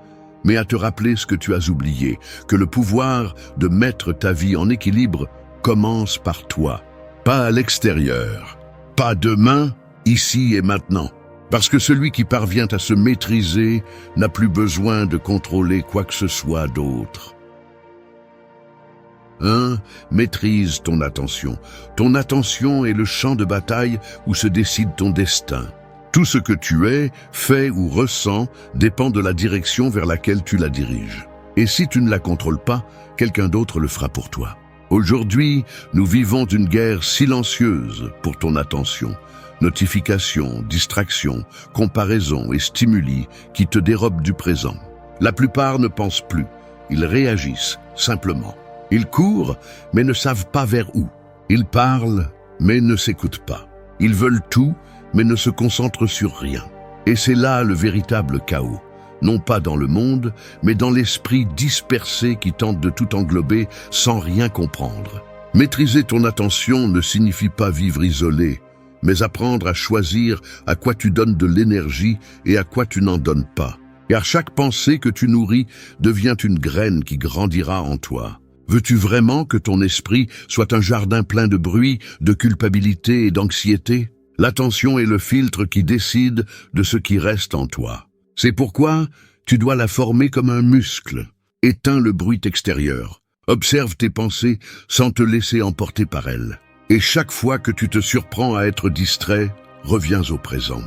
mais à te rappeler ce que tu as oublié, que le pouvoir de mettre ta vie en équilibre commence par toi, pas à l'extérieur, pas demain, ici et maintenant. Parce que celui qui parvient à se maîtriser n'a plus besoin de contrôler quoi que ce soit d'autre. 1. Maîtrise ton attention. Ton attention est le champ de bataille où se décide ton destin. Tout ce que tu es, fais ou ressens dépend de la direction vers laquelle tu la diriges. Et si tu ne la contrôles pas, quelqu'un d'autre le fera pour toi. Aujourd'hui, nous vivons une guerre silencieuse pour ton attention. Notifications, distractions, comparaisons et stimuli qui te dérobent du présent. La plupart ne pensent plus, ils réagissent simplement. Ils courent, mais ne savent pas vers où. Ils parlent, mais ne s'écoutent pas. Ils veulent tout, mais ne se concentrent sur rien. Et c'est là le véritable chaos. Non pas dans le monde, mais dans l'esprit dispersé qui tente de tout englober sans rien comprendre. Maîtriser ton attention ne signifie pas vivre isolé, mais apprendre à choisir à quoi tu donnes de l'énergie et à quoi tu n'en donnes pas. Car chaque pensée que tu nourris devient une graine qui grandira en toi. Veux-tu vraiment que ton esprit soit un jardin plein de bruit, de culpabilité et d'anxiété? L'attention est le filtre qui décide de ce qui reste en toi. C'est pourquoi tu dois la former comme un muscle. Éteins le bruit extérieur. Observe tes pensées sans te laisser emporter par elles. Et chaque fois que tu te surprends à être distrait, reviens au présent.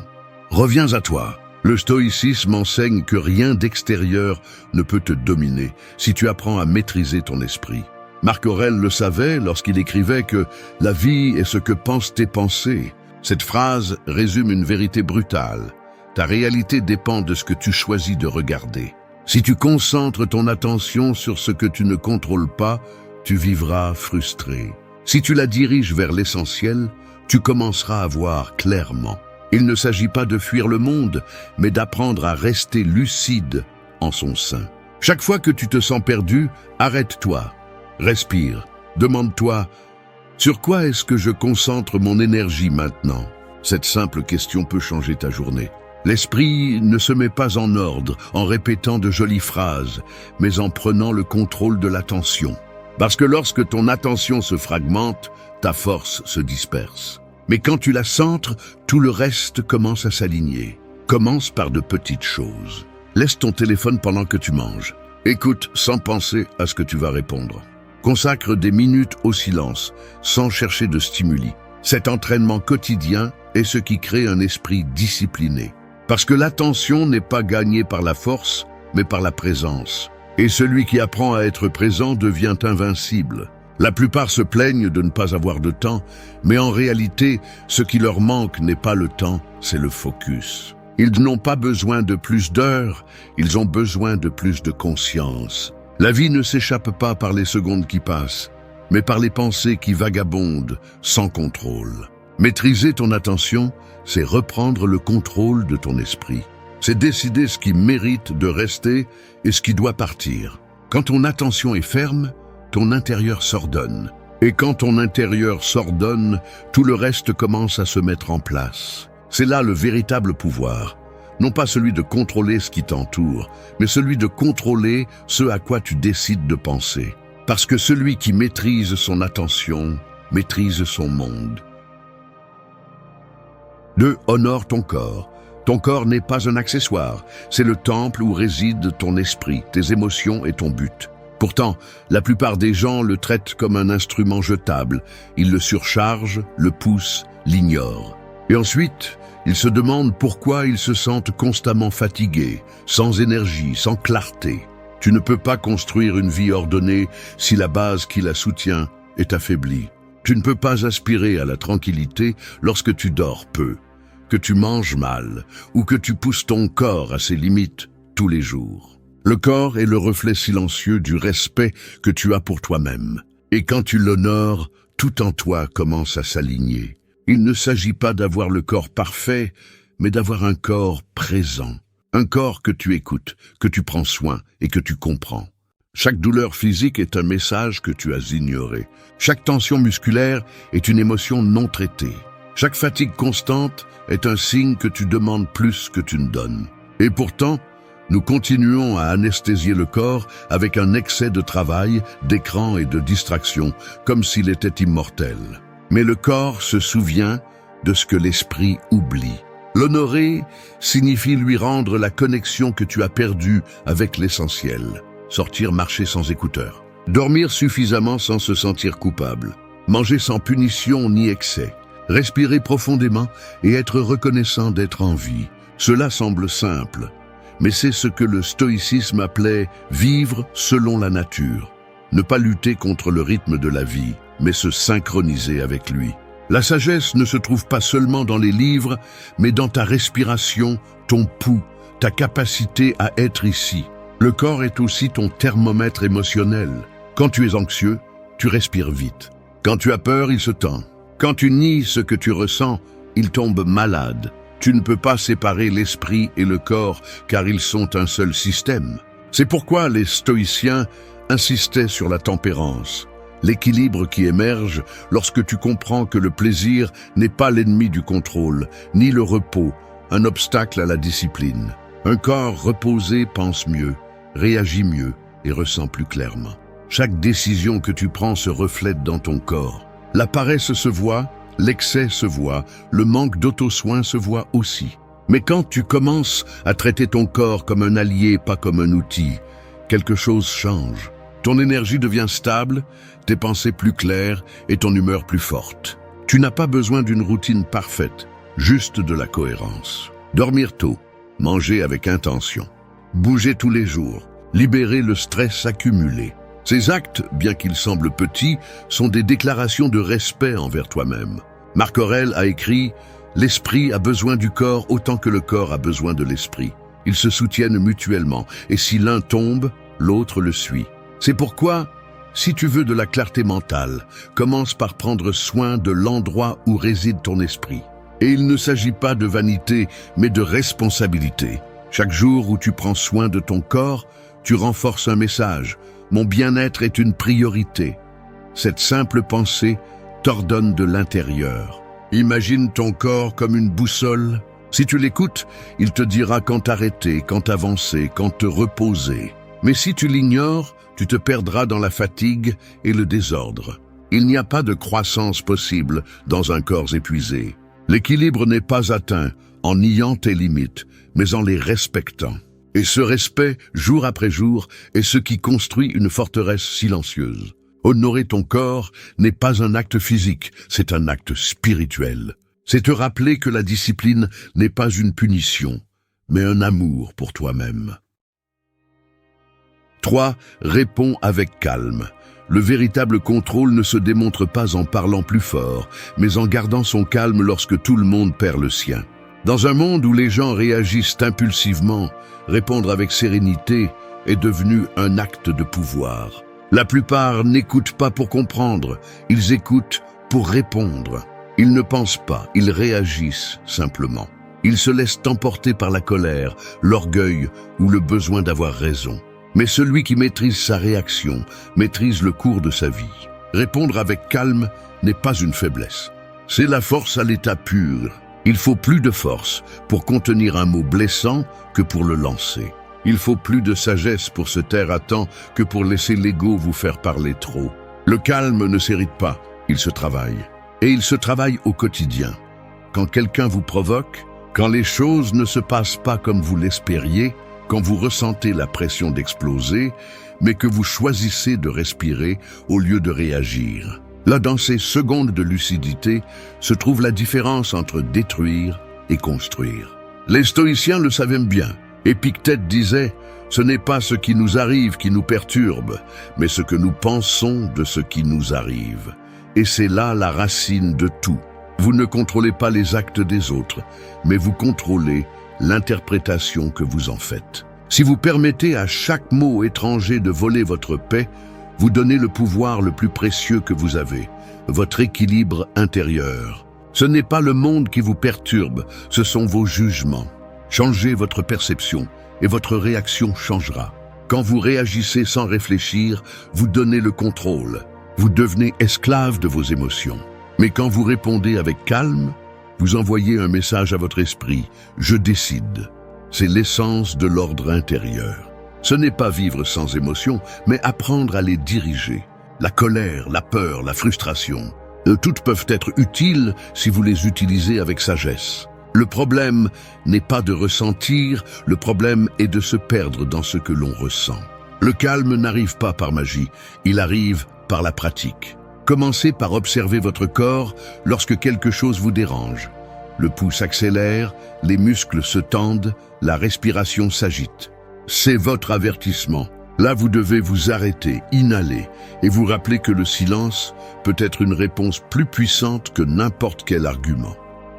Reviens à toi. Le stoïcisme enseigne que rien d'extérieur ne peut te dominer si tu apprends à maîtriser ton esprit. Marc Aurèle le savait lorsqu'il écrivait que « la vie est ce que pensent tes pensées ». Cette phrase résume une vérité brutale. Ta réalité dépend de ce que tu choisis de regarder. Si tu concentres ton attention sur ce que tu ne contrôles pas, tu vivras frustré. Si tu la diriges vers l'essentiel, tu commenceras à voir clairement. Il ne s'agit pas de fuir le monde, mais d'apprendre à rester lucide en son sein. Chaque fois que tu te sens perdu, arrête-toi, respire, demande-toi « Sur quoi est-ce que je concentre mon énergie maintenant ?» Cette simple question peut changer ta journée. L'esprit ne se met pas en ordre en répétant de jolies phrases, mais en prenant le contrôle de l'attention. Parce que lorsque ton attention se fragmente, ta force se disperse. Mais quand tu la centres, tout le reste commence à s'aligner. Commence par de petites choses. Laisse ton téléphone pendant que tu manges. Écoute sans penser à ce que tu vas répondre. Consacre des minutes au silence, sans chercher de stimuli. Cet entraînement quotidien est ce qui crée un esprit discipliné. Parce que l'attention n'est pas gagnée par la force, mais par la présence. Et celui qui apprend à être présent devient invincible. La plupart se plaignent de ne pas avoir de temps, mais en réalité, ce qui leur manque n'est pas le temps, c'est le focus. Ils n'ont pas besoin de plus d'heures, ils ont besoin de plus de conscience. La vie ne s'échappe pas par les secondes qui passent, mais par les pensées qui vagabondent sans contrôle. Maîtriser ton attention, c'est reprendre le contrôle de ton esprit. C'est décider ce qui mérite de rester et ce qui doit partir. Quand ton attention est ferme, ton intérieur s'ordonne. Et quand ton intérieur s'ordonne, tout le reste commence à se mettre en place. C'est là le véritable pouvoir. Non pas celui de contrôler ce qui t'entoure, mais celui de contrôler ce à quoi tu décides de penser. Parce que celui qui maîtrise son attention, maîtrise son monde. 2. Honore ton corps. Ton corps n'est pas un accessoire, c'est le temple où réside ton esprit, tes émotions et ton but. Pourtant, la plupart des gens le traitent comme un instrument jetable. Ils le surchargent, le poussent, l'ignorent. Et ensuite, ils se demandent pourquoi ils se sentent constamment fatigués, sans énergie, sans clarté. Tu ne peux pas construire une vie ordonnée si la base qui la soutient est affaiblie. Tu ne peux pas aspirer à la tranquillité lorsque tu dors peu, que tu manges mal ou que tu pousses ton corps à ses limites tous les jours. Le corps est le reflet silencieux du respect que tu as pour toi-même. Et quand tu l'honores, tout en toi commence à s'aligner. Il ne s'agit pas d'avoir le corps parfait, mais d'avoir un corps présent. Un corps que tu écoutes, que tu prends soin et que tu comprends. Chaque douleur physique est un message que tu as ignoré. Chaque tension musculaire est une émotion non traitée. Chaque fatigue constante est un signe que tu demandes plus que tu ne donnes. Et pourtant, nous continuons à anesthésier le corps avec un excès de travail, d'écran et de distraction, comme s'il était immortel. Mais le corps se souvient de ce que l'esprit oublie. L'honorer signifie lui rendre la connexion que tu as perdue avec l'essentiel. Sortir marcher sans écouteurs. Dormir suffisamment sans se sentir coupable. Manger sans punition ni excès. Respirer profondément et être reconnaissant d'être en vie. Cela semble simple, mais c'est ce que le stoïcisme appelait vivre selon la nature. Ne pas lutter contre le rythme de la vie, mais se synchroniser avec lui. La sagesse ne se trouve pas seulement dans les livres, mais dans ta respiration, ton pouls, ta capacité à être ici. Le corps est aussi ton thermomètre émotionnel. Quand tu es anxieux, tu respires vite. Quand tu as peur, il se tend. Quand tu nies ce que tu ressens, il tombe malade. Tu ne peux pas séparer l'esprit et le corps, car ils sont un seul système. C'est pourquoi les stoïciens insistaient sur la tempérance, l'équilibre qui émerge lorsque tu comprends que le plaisir n'est pas l'ennemi du contrôle, ni le repos, un obstacle à la discipline. Un corps reposé pense mieux, réagit mieux et ressent plus clairement. Chaque décision que tu prends se reflète dans ton corps. La paresse se voit, l'excès se voit, le manque d'auto-soin se voit aussi. Mais quand tu commences à traiter ton corps comme un allié, pas comme un outil, quelque chose change. Ton énergie devient stable, tes pensées plus claires et ton humeur plus forte. Tu n'as pas besoin d'une routine parfaite, juste de la cohérence. Dormir tôt, manger avec intention, bouger tous les jours, libérer le stress accumulé. Ces actes, bien qu'ils semblent petits, sont des déclarations de respect envers toi-même. Marc Aurèle a écrit « L'esprit a besoin du corps autant que le corps a besoin de l'esprit. Ils se soutiennent mutuellement, et si l'un tombe, l'autre le suit. » C'est pourquoi, si tu veux de la clarté mentale, commence par prendre soin de l'endroit où réside ton esprit. Et il ne s'agit pas de vanité, mais de responsabilité. Chaque jour où tu prends soin de ton corps, tu renforces un message. Mon bien-être est une priorité. Cette simple pensée t'ordonne de l'intérieur. Imagine ton corps comme une boussole. Si tu l'écoutes, il te dira quand t'arrêter, quand avancer, quand te reposer. Mais si tu l'ignores, tu te perdras dans la fatigue et le désordre. Il n'y a pas de croissance possible dans un corps épuisé. L'équilibre n'est pas atteint en niant tes limites, mais en les respectant. Et ce respect, jour après jour, est ce qui construit une forteresse silencieuse. Honorer ton corps n'est pas un acte physique, c'est un acte spirituel. C'est te rappeler que la discipline n'est pas une punition, mais un amour pour toi-même. 3. Réponds avec calme. Le véritable contrôle ne se démontre pas en parlant plus fort, mais en gardant son calme lorsque tout le monde perd le sien. Dans un monde où les gens réagissent impulsivement, répondre avec sérénité est devenu un acte de pouvoir. La plupart n'écoutent pas pour comprendre, ils écoutent pour répondre. Ils ne pensent pas, ils réagissent simplement. Ils se laissent emporter par la colère, l'orgueil ou le besoin d'avoir raison. Mais celui qui maîtrise sa réaction, maîtrise le cours de sa vie. Répondre avec calme n'est pas une faiblesse. C'est la force à l'état pur. Il faut plus de force pour contenir un mot blessant que pour le lancer. Il faut plus de sagesse pour se taire à temps que pour laisser l'ego vous faire parler trop. Le calme ne s'hérite pas, il se travaille. Et il se travaille au quotidien. Quand quelqu'un vous provoque, quand les choses ne se passent pas comme vous l'espériez, quand vous ressentez la pression d'exploser, mais que vous choisissez de respirer au lieu de réagir. Là, dans ces secondes de lucidité, se trouve la différence entre détruire et construire. Les stoïciens le savaient bien. Épictète disait « Ce n'est pas ce qui nous arrive qui nous perturbe, mais ce que nous pensons de ce qui nous arrive. » Et c'est là la racine de tout. Vous ne contrôlez pas les actes des autres, mais vous contrôlez l'interprétation que vous en faites. Si vous permettez à chaque mot étranger de voler votre paix, vous donnez le pouvoir le plus précieux que vous avez, votre équilibre intérieur. Ce n'est pas le monde qui vous perturbe, ce sont vos jugements. Changez votre perception et votre réaction changera. Quand vous réagissez sans réfléchir, vous donnez le contrôle. Vous devenez esclave de vos émotions. Mais quand vous répondez avec calme, vous envoyez un message à votre esprit. Je décide. C'est l'essence de l'ordre intérieur. Ce n'est pas vivre sans émotion, mais apprendre à les diriger. La colère, la peur, la frustration, toutes peuvent être utiles si vous les utilisez avec sagesse. Le problème n'est pas de ressentir, le problème est de se perdre dans ce que l'on ressent. Le calme n'arrive pas par magie, il arrive par la pratique. Commencez par observer votre corps lorsque quelque chose vous dérange. Le pouls s'accélère, les muscles se tendent, la respiration s'agite. C'est votre avertissement. Là, vous devez vous arrêter, inhaler et vous rappeler que le silence peut être une réponse plus puissante que n'importe quel argument.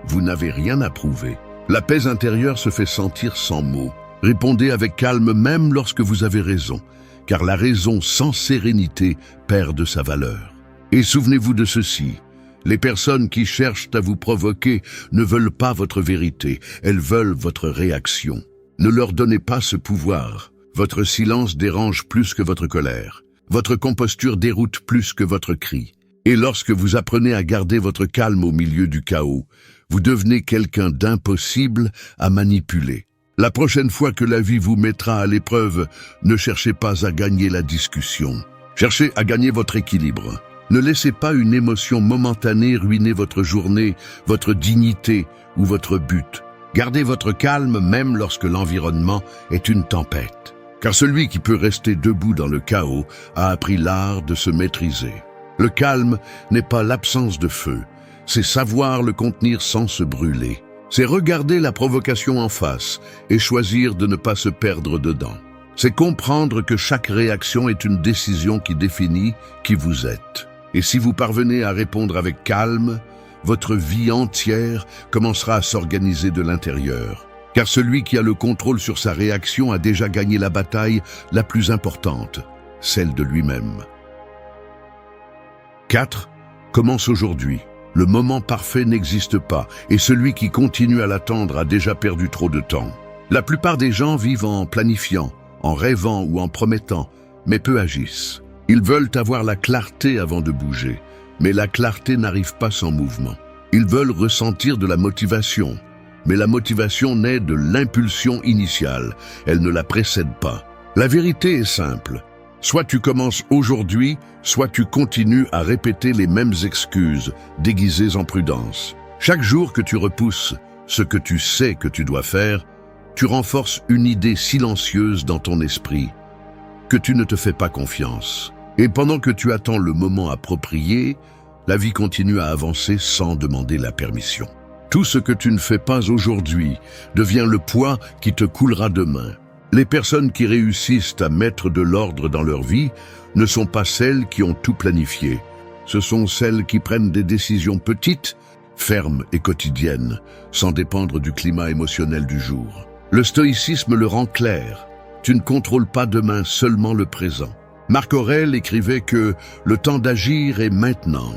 Vous n'avez rien à prouver. La paix intérieure se fait sentir sans mots. Répondez avec calme même lorsque vous avez raison, car la raison sans sérénité perd de sa valeur. Et souvenez-vous de ceci, les personnes qui cherchent à vous provoquer ne veulent pas votre vérité, elles veulent votre réaction. Ne leur donnez pas ce pouvoir. Votre silence dérange plus que votre colère. Votre composture déroute plus que votre cri. Et lorsque vous apprenez à garder votre calme au milieu du chaos, vous devenez quelqu'un d'impossible à manipuler. La prochaine fois que la vie vous mettra à l'épreuve, ne cherchez pas à gagner la discussion. Cherchez à gagner votre équilibre. Ne laissez pas une émotion momentanée ruiner votre journée, votre dignité ou votre but. Gardez votre calme même lorsque l'environnement est une tempête. Car celui qui peut rester debout dans le chaos a appris l'art de se maîtriser. Le calme n'est pas l'absence de feu, c'est savoir le contenir sans se brûler. C'est regarder la provocation en face et choisir de ne pas se perdre dedans. C'est comprendre que chaque réaction est une décision qui définit qui vous êtes. Et si vous parvenez à répondre avec calme, votre vie entière commencera à s'organiser de l'intérieur. Car celui qui a le contrôle sur sa réaction a déjà gagné la bataille la plus importante, celle de lui-même. 4. Commence aujourd'hui. Le moment parfait n'existe pas, et celui qui continue à l'attendre a déjà perdu trop de temps. La plupart des gens vivent en planifiant, en rêvant ou en promettant, mais peu agissent. Ils veulent avoir la clarté avant de bouger, mais la clarté n'arrive pas sans mouvement. Ils veulent ressentir de la motivation, mais la motivation naît de l'impulsion initiale, elle ne la précède pas. La vérité est simple. Soit tu commences aujourd'hui, soit tu continues à répéter les mêmes excuses, déguisées en prudence. Chaque jour que tu repousses ce que tu sais que tu dois faire, tu renforces une idée silencieuse dans ton esprit, que tu ne te fais pas confiance. Et pendant que tu attends le moment approprié, la vie continue à avancer sans demander la permission. Tout ce que tu ne fais pas aujourd'hui devient le poids qui te coulera demain. Les personnes qui réussissent à mettre de l'ordre dans leur vie ne sont pas celles qui ont tout planifié. Ce sont celles qui prennent des décisions petites, fermes et quotidiennes, sans dépendre du climat émotionnel du jour. Le stoïcisme le rend clair. Tu ne contrôles pas demain, seulement le présent. Marc Aurèle écrivait que le temps d'agir est maintenant,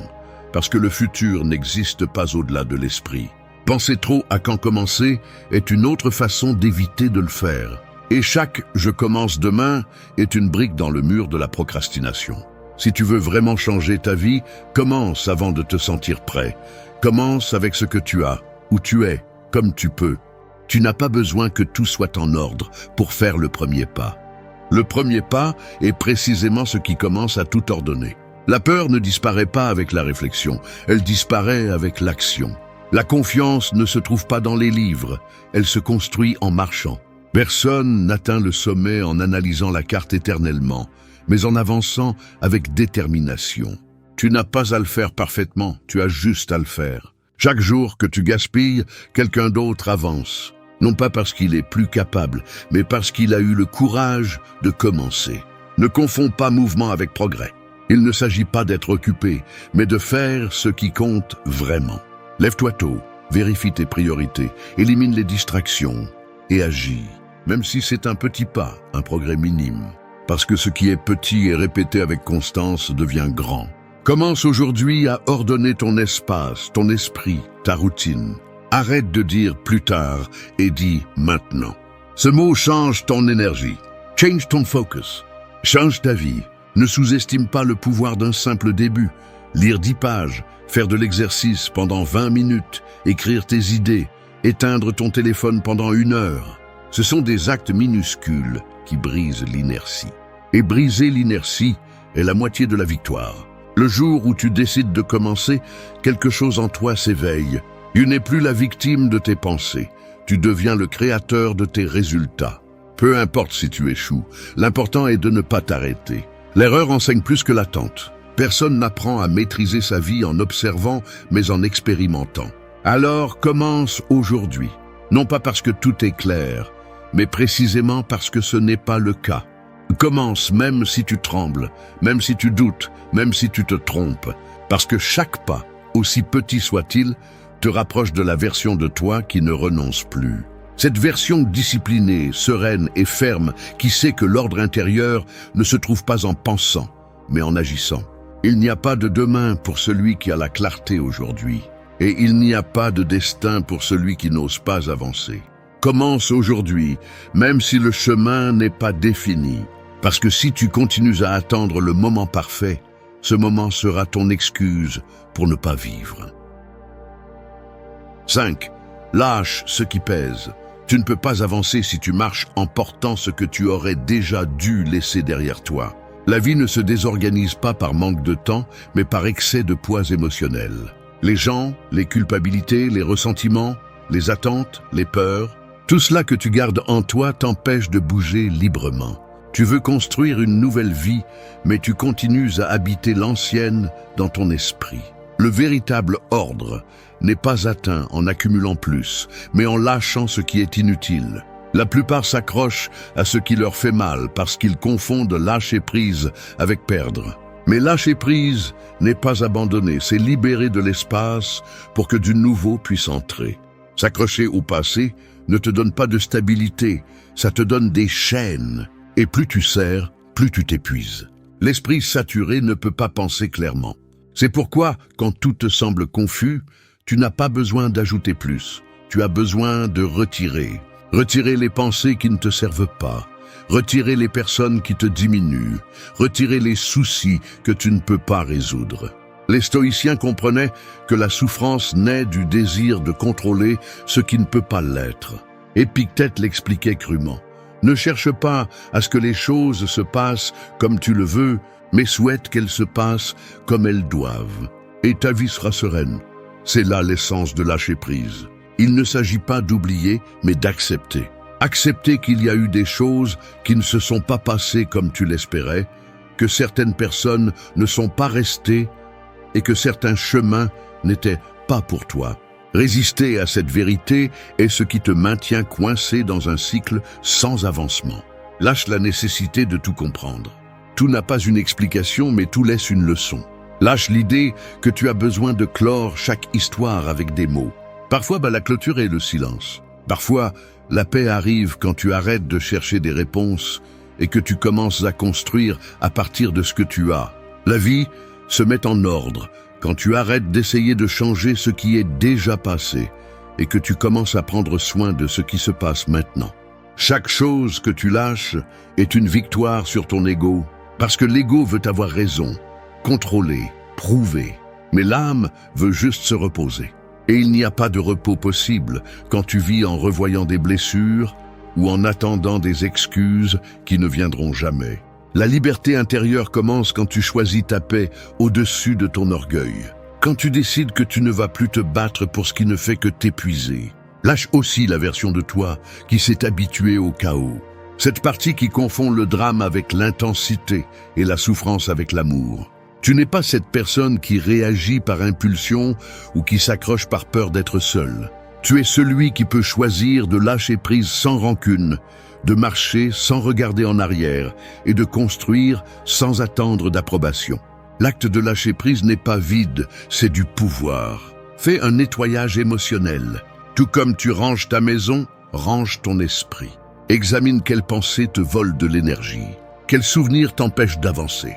parce que le futur n'existe pas au-delà de l'esprit. Penser trop à quand commencer est une autre façon d'éviter de le faire. Et chaque « je commence demain » est une brique dans le mur de la procrastination. Si tu veux vraiment changer ta vie, commence avant de te sentir prêt. Commence avec ce que tu as, où tu es, comme tu peux. Tu n'as pas besoin que tout soit en ordre pour faire le premier pas. Le premier pas est précisément ce qui commence à tout ordonner. La peur ne disparaît pas avec la réflexion, elle disparaît avec l'action. La confiance ne se trouve pas dans les livres, elle se construit en marchant. Personne n'atteint le sommet en analysant la carte éternellement, mais en avançant avec détermination. Tu n'as pas à le faire parfaitement, tu as juste à le faire. Chaque jour que tu gaspilles, quelqu'un d'autre avance. Non pas parce qu'il est plus capable, mais parce qu'il a eu le courage de commencer. Ne confonds pas mouvement avec progrès. Il ne s'agit pas d'être occupé, mais de faire ce qui compte vraiment. Lève-toi tôt, vérifie tes priorités, élimine les distractions et agis. Même si c'est un petit pas, un progrès minime. Parce que ce qui est petit et répété avec constance devient grand. Commence aujourd'hui à ordonner ton espace, ton esprit, ta routine. Arrête de dire plus tard et dis maintenant. Ce mot change ton énergie. Change ton focus. Change ta vie. Ne sous-estime pas le pouvoir d'un simple début. Lire 10 pages, faire de l'exercice pendant 20 minutes, écrire tes idées, éteindre ton téléphone pendant 1 heure. Ce sont des actes minuscules qui brisent l'inertie. Et briser l'inertie est la moitié de la victoire. Le jour où tu décides de commencer, quelque chose en toi s'éveille. Tu n'es plus la victime de tes pensées. Tu deviens le créateur de tes résultats. Peu importe si tu échoues, l'important est de ne pas t'arrêter. L'erreur enseigne plus que l'attente. Personne n'apprend à maîtriser sa vie en observant, mais en expérimentant. Alors commence aujourd'hui. Non pas parce que tout est clair, mais précisément parce que ce n'est pas le cas. Commence même si tu trembles, même si tu doutes, même si tu te trompes, parce que chaque pas, aussi petit soit-il, te rapproche de la version de toi qui ne renonce plus. Cette version disciplinée, sereine et ferme qui sait que l'ordre intérieur ne se trouve pas en pensant, mais en agissant. Il n'y a pas de demain pour celui qui a la clarté aujourd'hui, et il n'y a pas de destin pour celui qui n'ose pas avancer. Commence aujourd'hui, même si le chemin n'est pas défini. Parce que si tu continues à attendre le moment parfait, ce moment sera ton excuse pour ne pas vivre. 5. Lâche ce qui pèse. Tu ne peux pas avancer si tu marches en portant ce que tu aurais déjà dû laisser derrière toi. La vie ne se désorganise pas par manque de temps, mais par excès de poids émotionnel. Les gens, les culpabilités, les ressentiments, les attentes, les peurs, tout cela que tu gardes en toi t'empêche de bouger librement. Tu veux construire une nouvelle vie, mais tu continues à habiter l'ancienne dans ton esprit. Le véritable ordre n'est pas atteint en accumulant plus, mais en lâchant ce qui est inutile. La plupart s'accrochent à ce qui leur fait mal parce qu'ils confondent lâcher prise avec perdre. Mais lâcher prise n'est pas abandonner, c'est libérer de l'espace pour que du nouveau puisse entrer. S'accrocher au passé ne te donne pas de stabilité, ça te donne des chaînes. Et plus tu serres, plus tu t'épuises. L'esprit saturé ne peut pas penser clairement. C'est pourquoi, quand tout te semble confus, tu n'as pas besoin d'ajouter plus. Tu as besoin de retirer. Retirer les pensées qui ne te servent pas. Retirer les personnes qui te diminuent. Retirer les soucis que tu ne peux pas résoudre. Les stoïciens comprenaient que la souffrance naît du désir de contrôler ce qui ne peut pas l'être. Épictète l'expliquait crûment. Ne cherche pas à ce que les choses se passent comme tu le veux, mais souhaite qu'elles se passent comme elles doivent. Et ta vie sera sereine. C'est là l'essence de lâcher prise. Il ne s'agit pas d'oublier, mais d'accepter. Accepter qu'il y a eu des choses qui ne se sont pas passées comme tu l'espérais, que certaines personnes ne sont pas restées et que certains chemins n'étaient pas pour toi. Résister à cette vérité est ce qui te maintient coincé dans un cycle sans avancement. Lâche la nécessité de tout comprendre. Tout n'a pas une explication, mais tout laisse une leçon. Lâche l'idée que tu as besoin de clore chaque histoire avec des mots. Parfois, la clôture est le silence. Parfois, la paix arrive quand tu arrêtes de chercher des réponses et que tu commences à construire à partir de ce que tu as. La vie se met en ordre quand tu arrêtes d'essayer de changer ce qui est déjà passé et que tu commences à prendre soin de ce qui se passe maintenant. Chaque chose que tu lâches est une victoire sur ton ego, parce que l'ego veut avoir raison, contrôler, prouver. Mais l'âme veut juste se reposer. Et il n'y a pas de repos possible quand tu vis en revoyant des blessures ou en attendant des excuses qui ne viendront jamais. La liberté intérieure commence quand tu choisis ta paix au-dessus de ton orgueil. Quand tu décides que tu ne vas plus te battre pour ce qui ne fait que t'épuiser. Lâche aussi la version de toi qui s'est habituée au chaos. Cette partie qui confond le drame avec l'intensité et la souffrance avec l'amour. Tu n'es pas cette personne qui réagit par impulsion ou qui s'accroche par peur d'être seul. Tu es celui qui peut choisir de lâcher prise sans rancune, de marcher sans regarder en arrière et de construire sans attendre d'approbation. L'acte de lâcher prise n'est pas vide, c'est du pouvoir. Fais un nettoyage émotionnel. Tout comme tu ranges ta maison, range ton esprit. Examine quelles pensées te volent de l'énergie. Quels souvenirs t'empêchent d'avancer.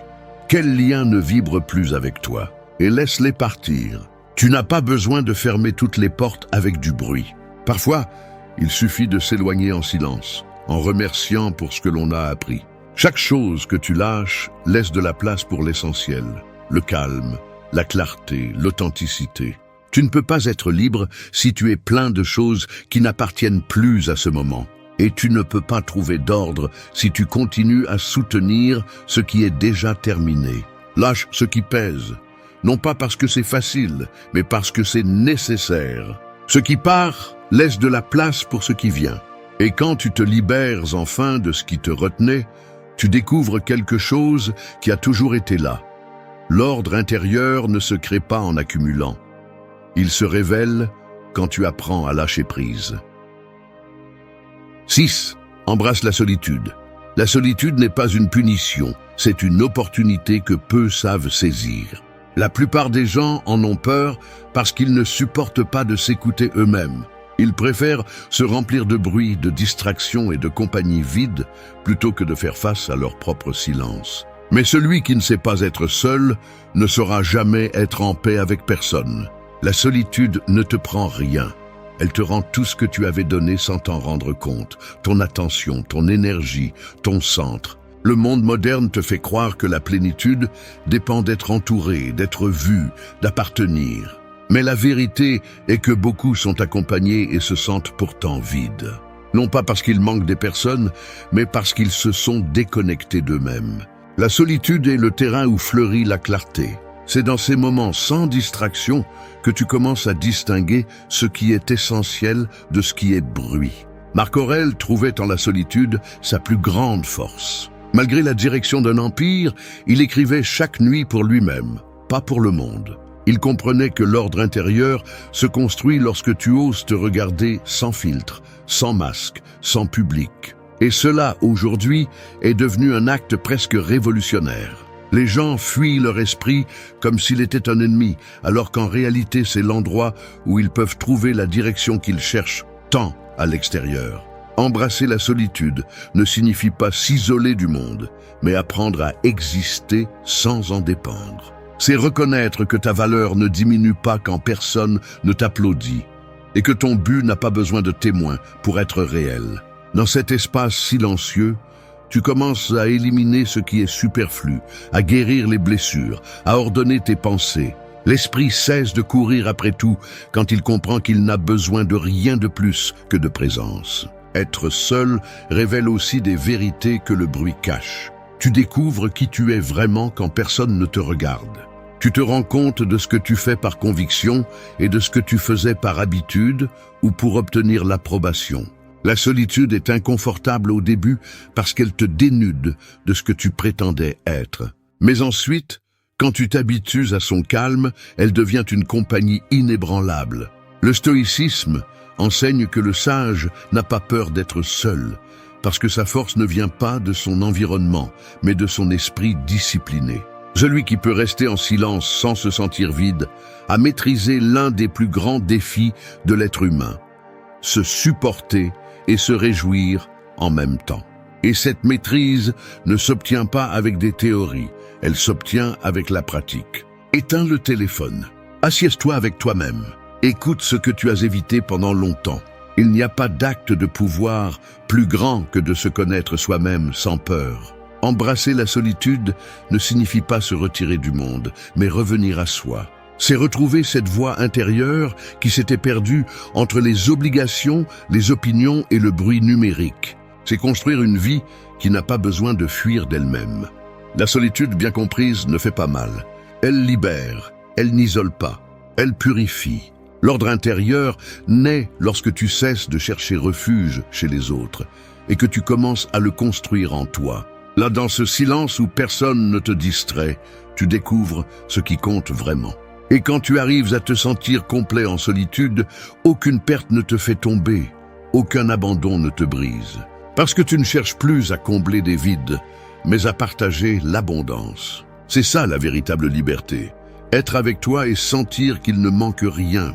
Quels liens ne vibrent plus avec toi. Et laisse-les partir. Tu n'as pas besoin de fermer toutes les portes avec du bruit. Parfois, il suffit de s'éloigner en silence, en remerciant pour ce que l'on a appris. Chaque chose que tu lâches laisse de la place pour l'essentiel. Le calme, la clarté, l'authenticité. Tu ne peux pas être libre si tu es plein de choses qui n'appartiennent plus à ce moment. Et tu ne peux pas trouver d'ordre si tu continues à soutenir ce qui est déjà terminé. Lâche ce qui pèse, non pas parce que c'est facile, mais parce que c'est nécessaire. Ce qui part laisse de la place pour ce qui vient. Et quand tu te libères enfin de ce qui te retenait, tu découvres quelque chose qui a toujours été là. L'ordre intérieur ne se crée pas en accumulant. Il se révèle quand tu apprends à lâcher prise. 6. Embrasse la solitude. La solitude n'est pas une punition, c'est une opportunité que peu savent saisir. La plupart des gens en ont peur parce qu'ils ne supportent pas de s'écouter eux-mêmes. Ils préfèrent se remplir de bruit, de distractions et de compagnie vide plutôt que de faire face à leur propre silence. Mais celui qui ne sait pas être seul ne saura jamais être en paix avec personne. La solitude ne te prend rien. Elle te rend tout ce que tu avais donné sans t'en rendre compte. Ton attention, ton énergie, ton centre. Le monde moderne te fait croire que la plénitude dépend d'être entouré, d'être vu, d'appartenir. Mais la vérité est que beaucoup sont accompagnés et se sentent pourtant vides. Non pas parce qu'ils manquent des personnes, mais parce qu'ils se sont déconnectés d'eux-mêmes. La solitude est le terrain où fleurit la clarté. C'est dans ces moments sans distraction que tu commences à distinguer ce qui est essentiel de ce qui est bruit. Marc Aurèle trouvait en la solitude sa plus grande force. Malgré la direction d'un empire, il écrivait chaque nuit pour lui-même, pas pour le monde. Il comprenait que l'ordre intérieur se construit lorsque tu oses te regarder sans filtre, sans masque, sans public. Et cela, aujourd'hui, est devenu un acte presque révolutionnaire. Les gens fuient leur esprit comme s'il était un ennemi, alors qu'en réalité c'est l'endroit où ils peuvent trouver la direction qu'ils cherchent tant à l'extérieur. Embrasser la solitude ne signifie pas s'isoler du monde, mais apprendre à exister sans en dépendre. C'est reconnaître que ta valeur ne diminue pas quand personne ne t'applaudit, et que ton but n'a pas besoin de témoins pour être réel. Dans cet espace silencieux, tu commences à éliminer ce qui est superflu, à guérir les blessures, à ordonner tes pensées. L'esprit cesse de courir après tout quand il comprend qu'il n'a besoin de rien de plus que de présence. Être seul révèle aussi des vérités que le bruit cache. Tu découvres qui tu es vraiment quand personne ne te regarde. Tu te rends compte de ce que tu fais par conviction et de ce que tu faisais par habitude ou pour obtenir l'approbation. La solitude est inconfortable au début parce qu'elle te dénude de ce que tu prétendais être. Mais ensuite, quand tu t'habitues à son calme, elle devient une compagnie inébranlable. Le stoïcisme enseigne que le sage n'a pas peur d'être seul, parce que sa force ne vient pas de son environnement, mais de son esprit discipliné. Celui qui peut rester en silence sans se sentir vide a maîtrisé l'un des plus grands défis de l'être humain, se supporter et se réjouir en même temps. Et cette maîtrise ne s'obtient pas avec des théories, elle s'obtient avec la pratique. Éteins le téléphone, assieds-toi avec toi-même, écoute ce que tu as évité pendant longtemps. Il n'y a pas d'acte de pouvoir plus grand que de se connaître soi-même sans peur. Embrasser la solitude ne signifie pas se retirer du monde, mais revenir à soi. C'est retrouver cette voix intérieure qui s'était perdue entre les obligations, les opinions et le bruit numérique. C'est construire une vie qui n'a pas besoin de fuir d'elle-même. La solitude bien comprise ne fait pas mal. Elle libère, elle n'isole pas, elle purifie. L'ordre intérieur naît lorsque tu cesses de chercher refuge chez les autres et que tu commences à le construire en toi. Là, dans ce silence où personne ne te distrait, tu découvres ce qui compte vraiment. Et quand tu arrives à te sentir complet en solitude, aucune perte ne te fait tomber, aucun abandon ne te brise. Parce que tu ne cherches plus à combler des vides, mais à partager l'abondance. C'est ça la véritable liberté. Être avec toi et sentir qu'il ne manque rien.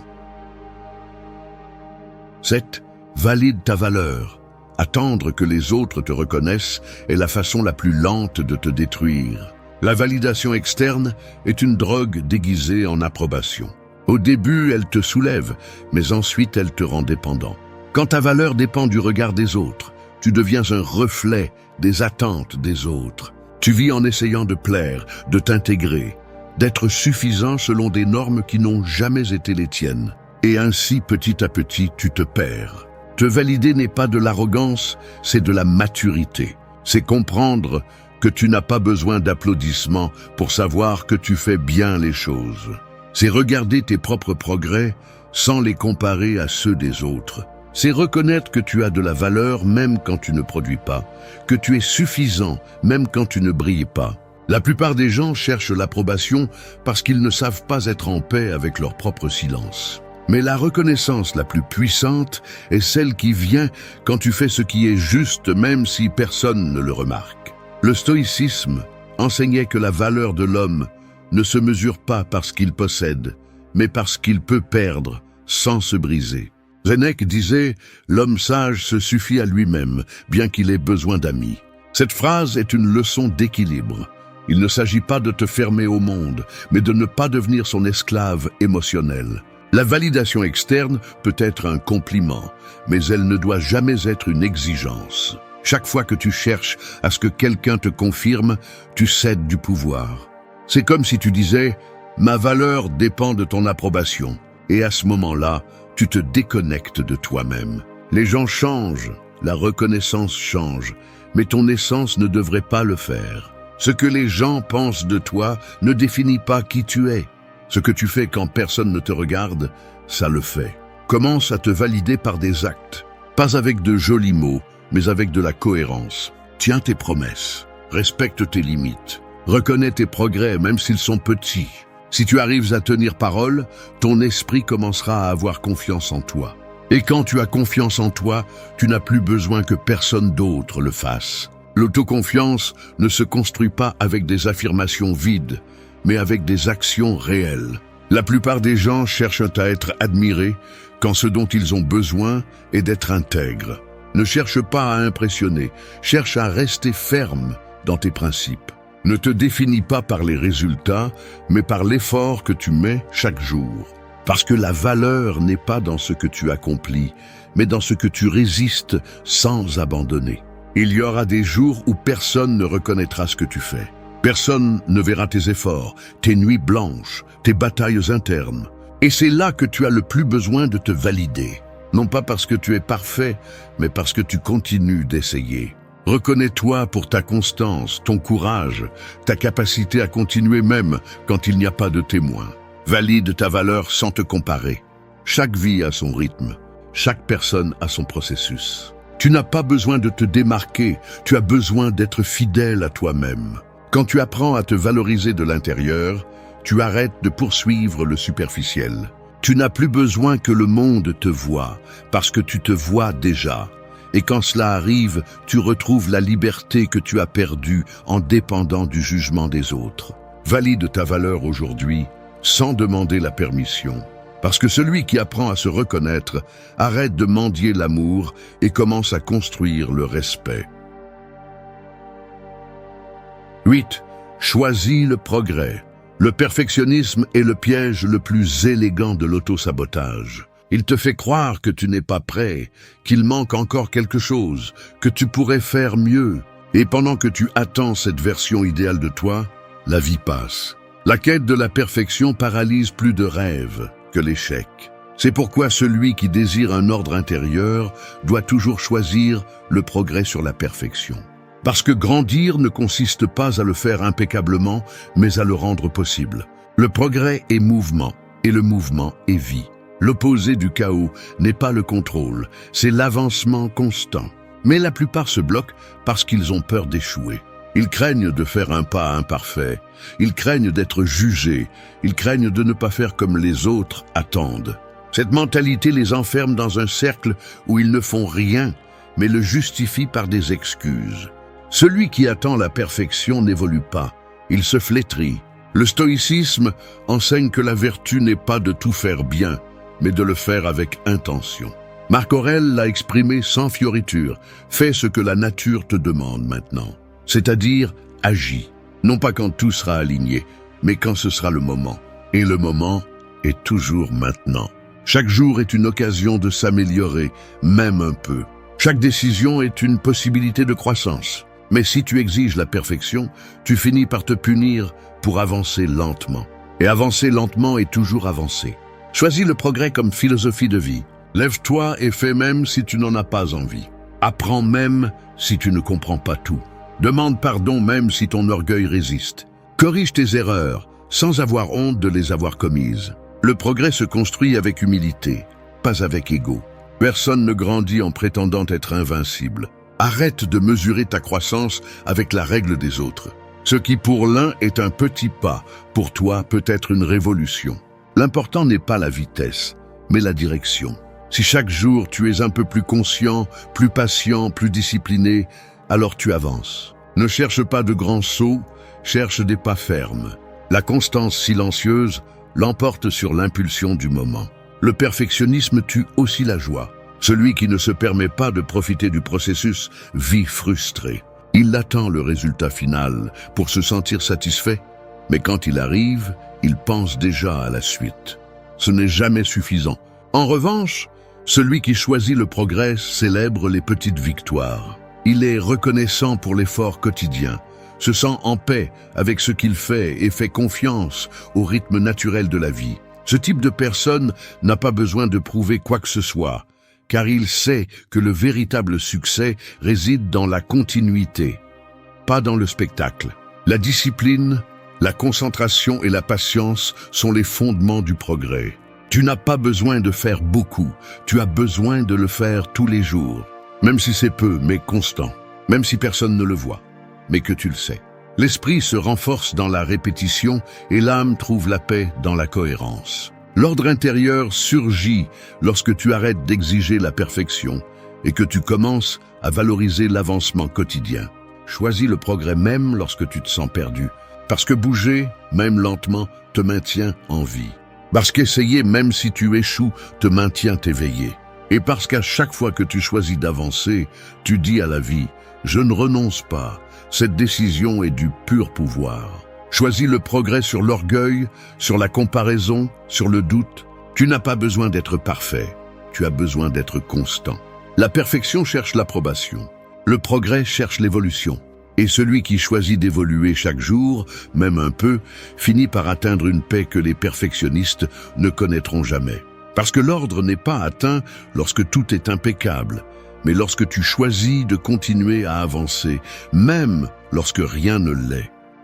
7. Valide ta valeur. Attendre que les autres te reconnaissent est la façon la plus lente de te détruire. La validation externe est une drogue déguisée en approbation. Au début, elle te soulève, mais ensuite elle te rend dépendant. Quand ta valeur dépend du regard des autres, tu deviens un reflet des attentes des autres. Tu vis en essayant de plaire, de t'intégrer, d'être suffisant selon des normes qui n'ont jamais été les tiennes. Et ainsi, petit à petit, tu te perds. Te valider n'est pas de l'arrogance, c'est de la maturité. C'est comprendre que tu n'as pas besoin d'applaudissements pour savoir que tu fais bien les choses. C'est regarder tes propres progrès sans les comparer à ceux des autres. C'est reconnaître que tu as de la valeur même quand tu ne produis pas, que tu es suffisant même quand tu ne brilles pas. La plupart des gens cherchent l'approbation parce qu'ils ne savent pas être en paix avec leur propre silence. Mais la reconnaissance la plus puissante est celle qui vient quand tu fais ce qui est juste même si personne ne le remarque. Le stoïcisme enseignait que la valeur de l'homme ne se mesure pas par ce qu'il possède, mais par ce qu'il peut perdre sans se briser. Sénèque disait « L'homme sage se suffit à lui-même, bien qu'il ait besoin d'amis ». Cette phrase est une leçon d'équilibre. Il ne s'agit pas de te fermer au monde, mais de ne pas devenir son esclave émotionnel. La validation externe peut être un compliment, mais elle ne doit jamais être une exigence. Chaque fois que tu cherches à ce que quelqu'un te confirme, tu cèdes du pouvoir. C'est comme si tu disais « Ma valeur dépend de ton approbation ». Et à ce moment-là, tu te déconnectes de toi-même. Les gens changent, la reconnaissance change, mais ton essence ne devrait pas le faire. Ce que les gens pensent de toi ne définit pas qui tu es. Ce que tu fais quand personne ne te regarde, ça le fait. Commence à te valider par des actes, pas avec de jolis mots, mais avec de la cohérence. Tiens tes promesses, respecte tes limites, reconnais tes progrès même s'ils sont petits. Si tu arrives à tenir parole, ton esprit commencera à avoir confiance en toi. Et quand tu as confiance en toi, tu n'as plus besoin que personne d'autre le fasse. L'autoconfiance ne se construit pas avec des affirmations vides, mais avec des actions réelles. La plupart des gens cherchent à être admirés quand ce dont ils ont besoin est d'être intègres. Ne cherche pas à impressionner, cherche à rester ferme dans tes principes. Ne te définis pas par les résultats, mais par l'effort que tu mets chaque jour. Parce que la valeur n'est pas dans ce que tu accomplis, mais dans ce que tu résistes sans abandonner. Il y aura des jours où personne ne reconnaîtra ce que tu fais. Personne ne verra tes efforts, tes nuits blanches, tes batailles internes. Et c'est là que tu as le plus besoin de te valider. Non pas parce que tu es parfait, mais parce que tu continues d'essayer. Reconnais-toi pour ta constance, ton courage, ta capacité à continuer même quand il n'y a pas de témoin. Valide ta valeur sans te comparer. Chaque vie a son rythme, chaque personne a son processus. Tu n'as pas besoin de te démarquer, tu as besoin d'être fidèle à toi-même. Quand tu apprends à te valoriser de l'intérieur, tu arrêtes de poursuivre le superficiel. Tu n'as plus besoin que le monde te voie, parce que tu te vois déjà. Et quand cela arrive, tu retrouves la liberté que tu as perdue en dépendant du jugement des autres. Valide ta valeur aujourd'hui, sans demander la permission. Parce que celui qui apprend à se reconnaître arrête de mendier l'amour et commence à construire le respect. 8. Choisis le progrès. Le perfectionnisme est le piège le plus élégant de l'auto-sabotage. Il te fait croire que tu n'es pas prêt, qu'il manque encore quelque chose, que tu pourrais faire mieux. Et pendant que tu attends cette version idéale de toi, la vie passe. La quête de la perfection paralyse plus de rêves que l'échec. C'est pourquoi celui qui désire un ordre intérieur doit toujours choisir le progrès sur la perfection. Parce que grandir ne consiste pas à le faire impeccablement, mais à le rendre possible. Le progrès est mouvement, et le mouvement est vie. L'opposé du chaos n'est pas le contrôle, c'est l'avancement constant. Mais la plupart se bloquent parce qu'ils ont peur d'échouer. Ils craignent de faire un pas imparfait, ils craignent d'être jugés, ils craignent de ne pas faire comme les autres attendent. Cette mentalité les enferme dans un cercle où ils ne font rien, mais le justifient par des excuses. Celui qui attend la perfection n'évolue pas, il se flétrit. Le stoïcisme enseigne que la vertu n'est pas de tout faire bien, mais de le faire avec intention. Marc Aurèle l'a exprimé sans fioriture, fais ce que la nature te demande maintenant. C'est-à-dire, agis, non pas quand tout sera aligné, mais quand ce sera le moment. Et le moment est toujours maintenant. Chaque jour est une occasion de s'améliorer, même un peu. Chaque décision est une possibilité de croissance. Mais si tu exiges la perfection, tu finis par te punir pour avancer lentement. Et avancer lentement est toujours avancer. Choisis le progrès comme philosophie de vie. Lève-toi et fais même si tu n'en as pas envie. Apprends même si tu ne comprends pas tout. Demande pardon même si ton orgueil résiste. Corrige tes erreurs sans avoir honte de les avoir commises. Le progrès se construit avec humilité, pas avec ego. Personne ne grandit en prétendant être invincible. Arrête de mesurer ta croissance avec la règle des autres. Ce qui pour l'un est un petit pas, pour toi peut être une révolution. L'important n'est pas la vitesse, mais la direction. Si chaque jour tu es un peu plus conscient, plus patient, plus discipliné, alors tu avances. Ne cherche pas de grands sauts, cherche des pas fermes. La constance silencieuse l'emporte sur l'impulsion du moment. Le perfectionnisme tue aussi la joie. Celui qui ne se permet pas de profiter du processus vit frustré. Il attend le résultat final pour se sentir satisfait, mais quand il arrive, il pense déjà à la suite. Ce n'est jamais suffisant. En revanche, celui qui choisit le progrès célèbre les petites victoires. Il est reconnaissant pour l'effort quotidien, se sent en paix avec ce qu'il fait et fait confiance au rythme naturel de la vie. Ce type de personne n'a pas besoin de prouver quoi que ce soit, car il sait que le véritable succès réside dans la continuité, pas dans le spectacle. La discipline, la concentration et la patience sont les fondements du progrès. Tu n'as pas besoin de faire beaucoup, tu as besoin de le faire tous les jours. Même si c'est peu, mais constant. Même si personne ne le voit, mais que tu le sais. L'esprit se renforce dans la répétition et l'âme trouve la paix dans la cohérence. L'ordre intérieur surgit lorsque tu arrêtes d'exiger la perfection et que tu commences à valoriser l'avancement quotidien. Choisis le progrès même lorsque tu te sens perdu. Parce que bouger, même lentement, te maintient en vie. Parce qu'essayer, même si tu échoues, te maintient éveillé. Et parce qu'à chaque fois que tu choisis d'avancer, tu dis à la vie, je ne renonce pas. Cette décision est du pur pouvoir. Choisis le progrès sur l'orgueil, sur la comparaison, sur le doute. Tu n'as pas besoin d'être parfait, tu as besoin d'être constant. La perfection cherche l'approbation, le progrès cherche l'évolution. Et celui qui choisit d'évoluer chaque jour, même un peu, finit par atteindre une paix que les perfectionnistes ne connaîtront jamais. Parce que l'ordre n'est pas atteint lorsque tout est impeccable, mais lorsque tu choisis de continuer à avancer, même lorsque rien ne l'est.